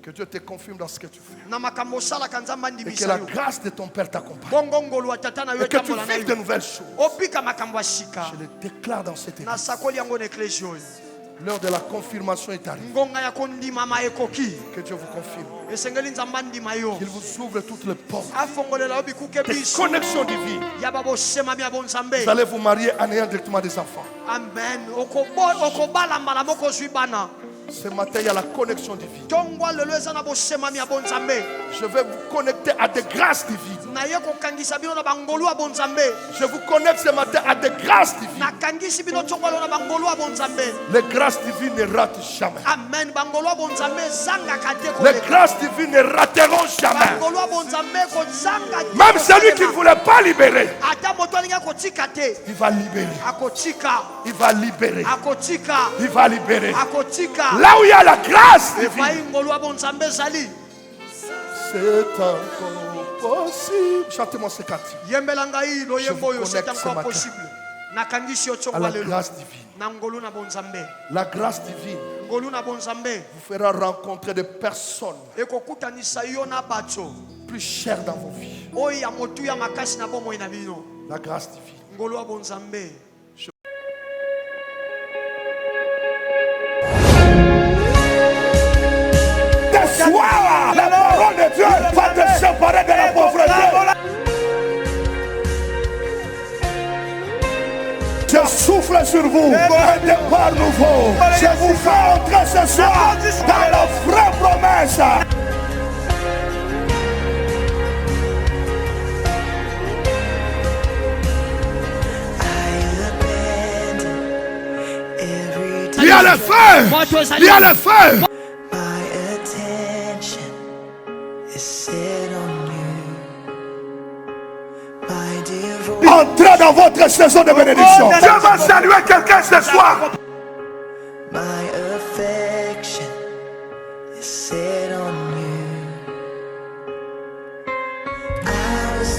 Que Dieu te confirme dans ce que tu fais. na makambo osalaka nzamba Et que ndimisa la yo grâce de ton Père t'accompagne. bongo ngolu wa tata na yo Et que tu etambola na vives de yo nouvelles choses. obika makambo ya sika Je le déclare dans cette église. nasakoli yango na eklesi oyo L'heure de la confirmation est arrivée. ngonga ya kondimama ekoki Que Dieu vous confirme. esengeli nzamba ndima yo Qu'il vous ouvre toutes les portes. afongolela yo bikuke Des biso connexions divines. ya babosemami ya bonzambe Vous allez vous marier en ayant directement des enfants. amen okobala mbala moko ozwi bana Ce matin, il y a la connexion divine. ntongwa lelo eza na bosemami ya bonzambe Je vais vous connecter à des grâces divines. naye kokangisa bino na bangolu ya bonzambe Je vous connecte ce matin à des grâces divines. nakangisi bino ntongwa lelo na bangolu ya bonzambe Les grâces divines ne ratent jamais. amen bangolu ya bonzambe ezangaka te Les koleka grâces divines ne rateront jamais. bangolu ya bonzambe kozanga te Même celui qui ne kosalela. voulait pas libérer, ata moto alingi akotika te il va libérer. akotika Il va libérer. akotika Il va libérer. akotika Là où il y a la grâce epai divine, ngolu ya bonzambe ezali c'est encore possible. Chantez-moi ce cantique. yembela ngai lo Je yembo vous oyo c'est connecte ce encore matin possible nakangisi yo À ntongwa la lelo grâce divine. na ngolu na bonzambe La grâce divine ngolu na bonzambe vous fera rencontrer des personnes ekokutanisa yo na bato plus chères dans vos vies. oyo ya motuya makasi na bomoi na bino La grâce divine. ngolu ya bonzambe Ce soir, la parole de Dieu va te séparer de la pauvreté. Je souffle sur vous un départ nouveau. Je vous fais entrer ce soir dans la vraie promesse. Il y a le feu. Il y a le feu. My attention is set on you. My devotion. Entrez dans votre saison de bénédiction. Dieu va saluer quelqu'un ce soir. My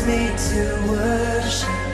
made to worship.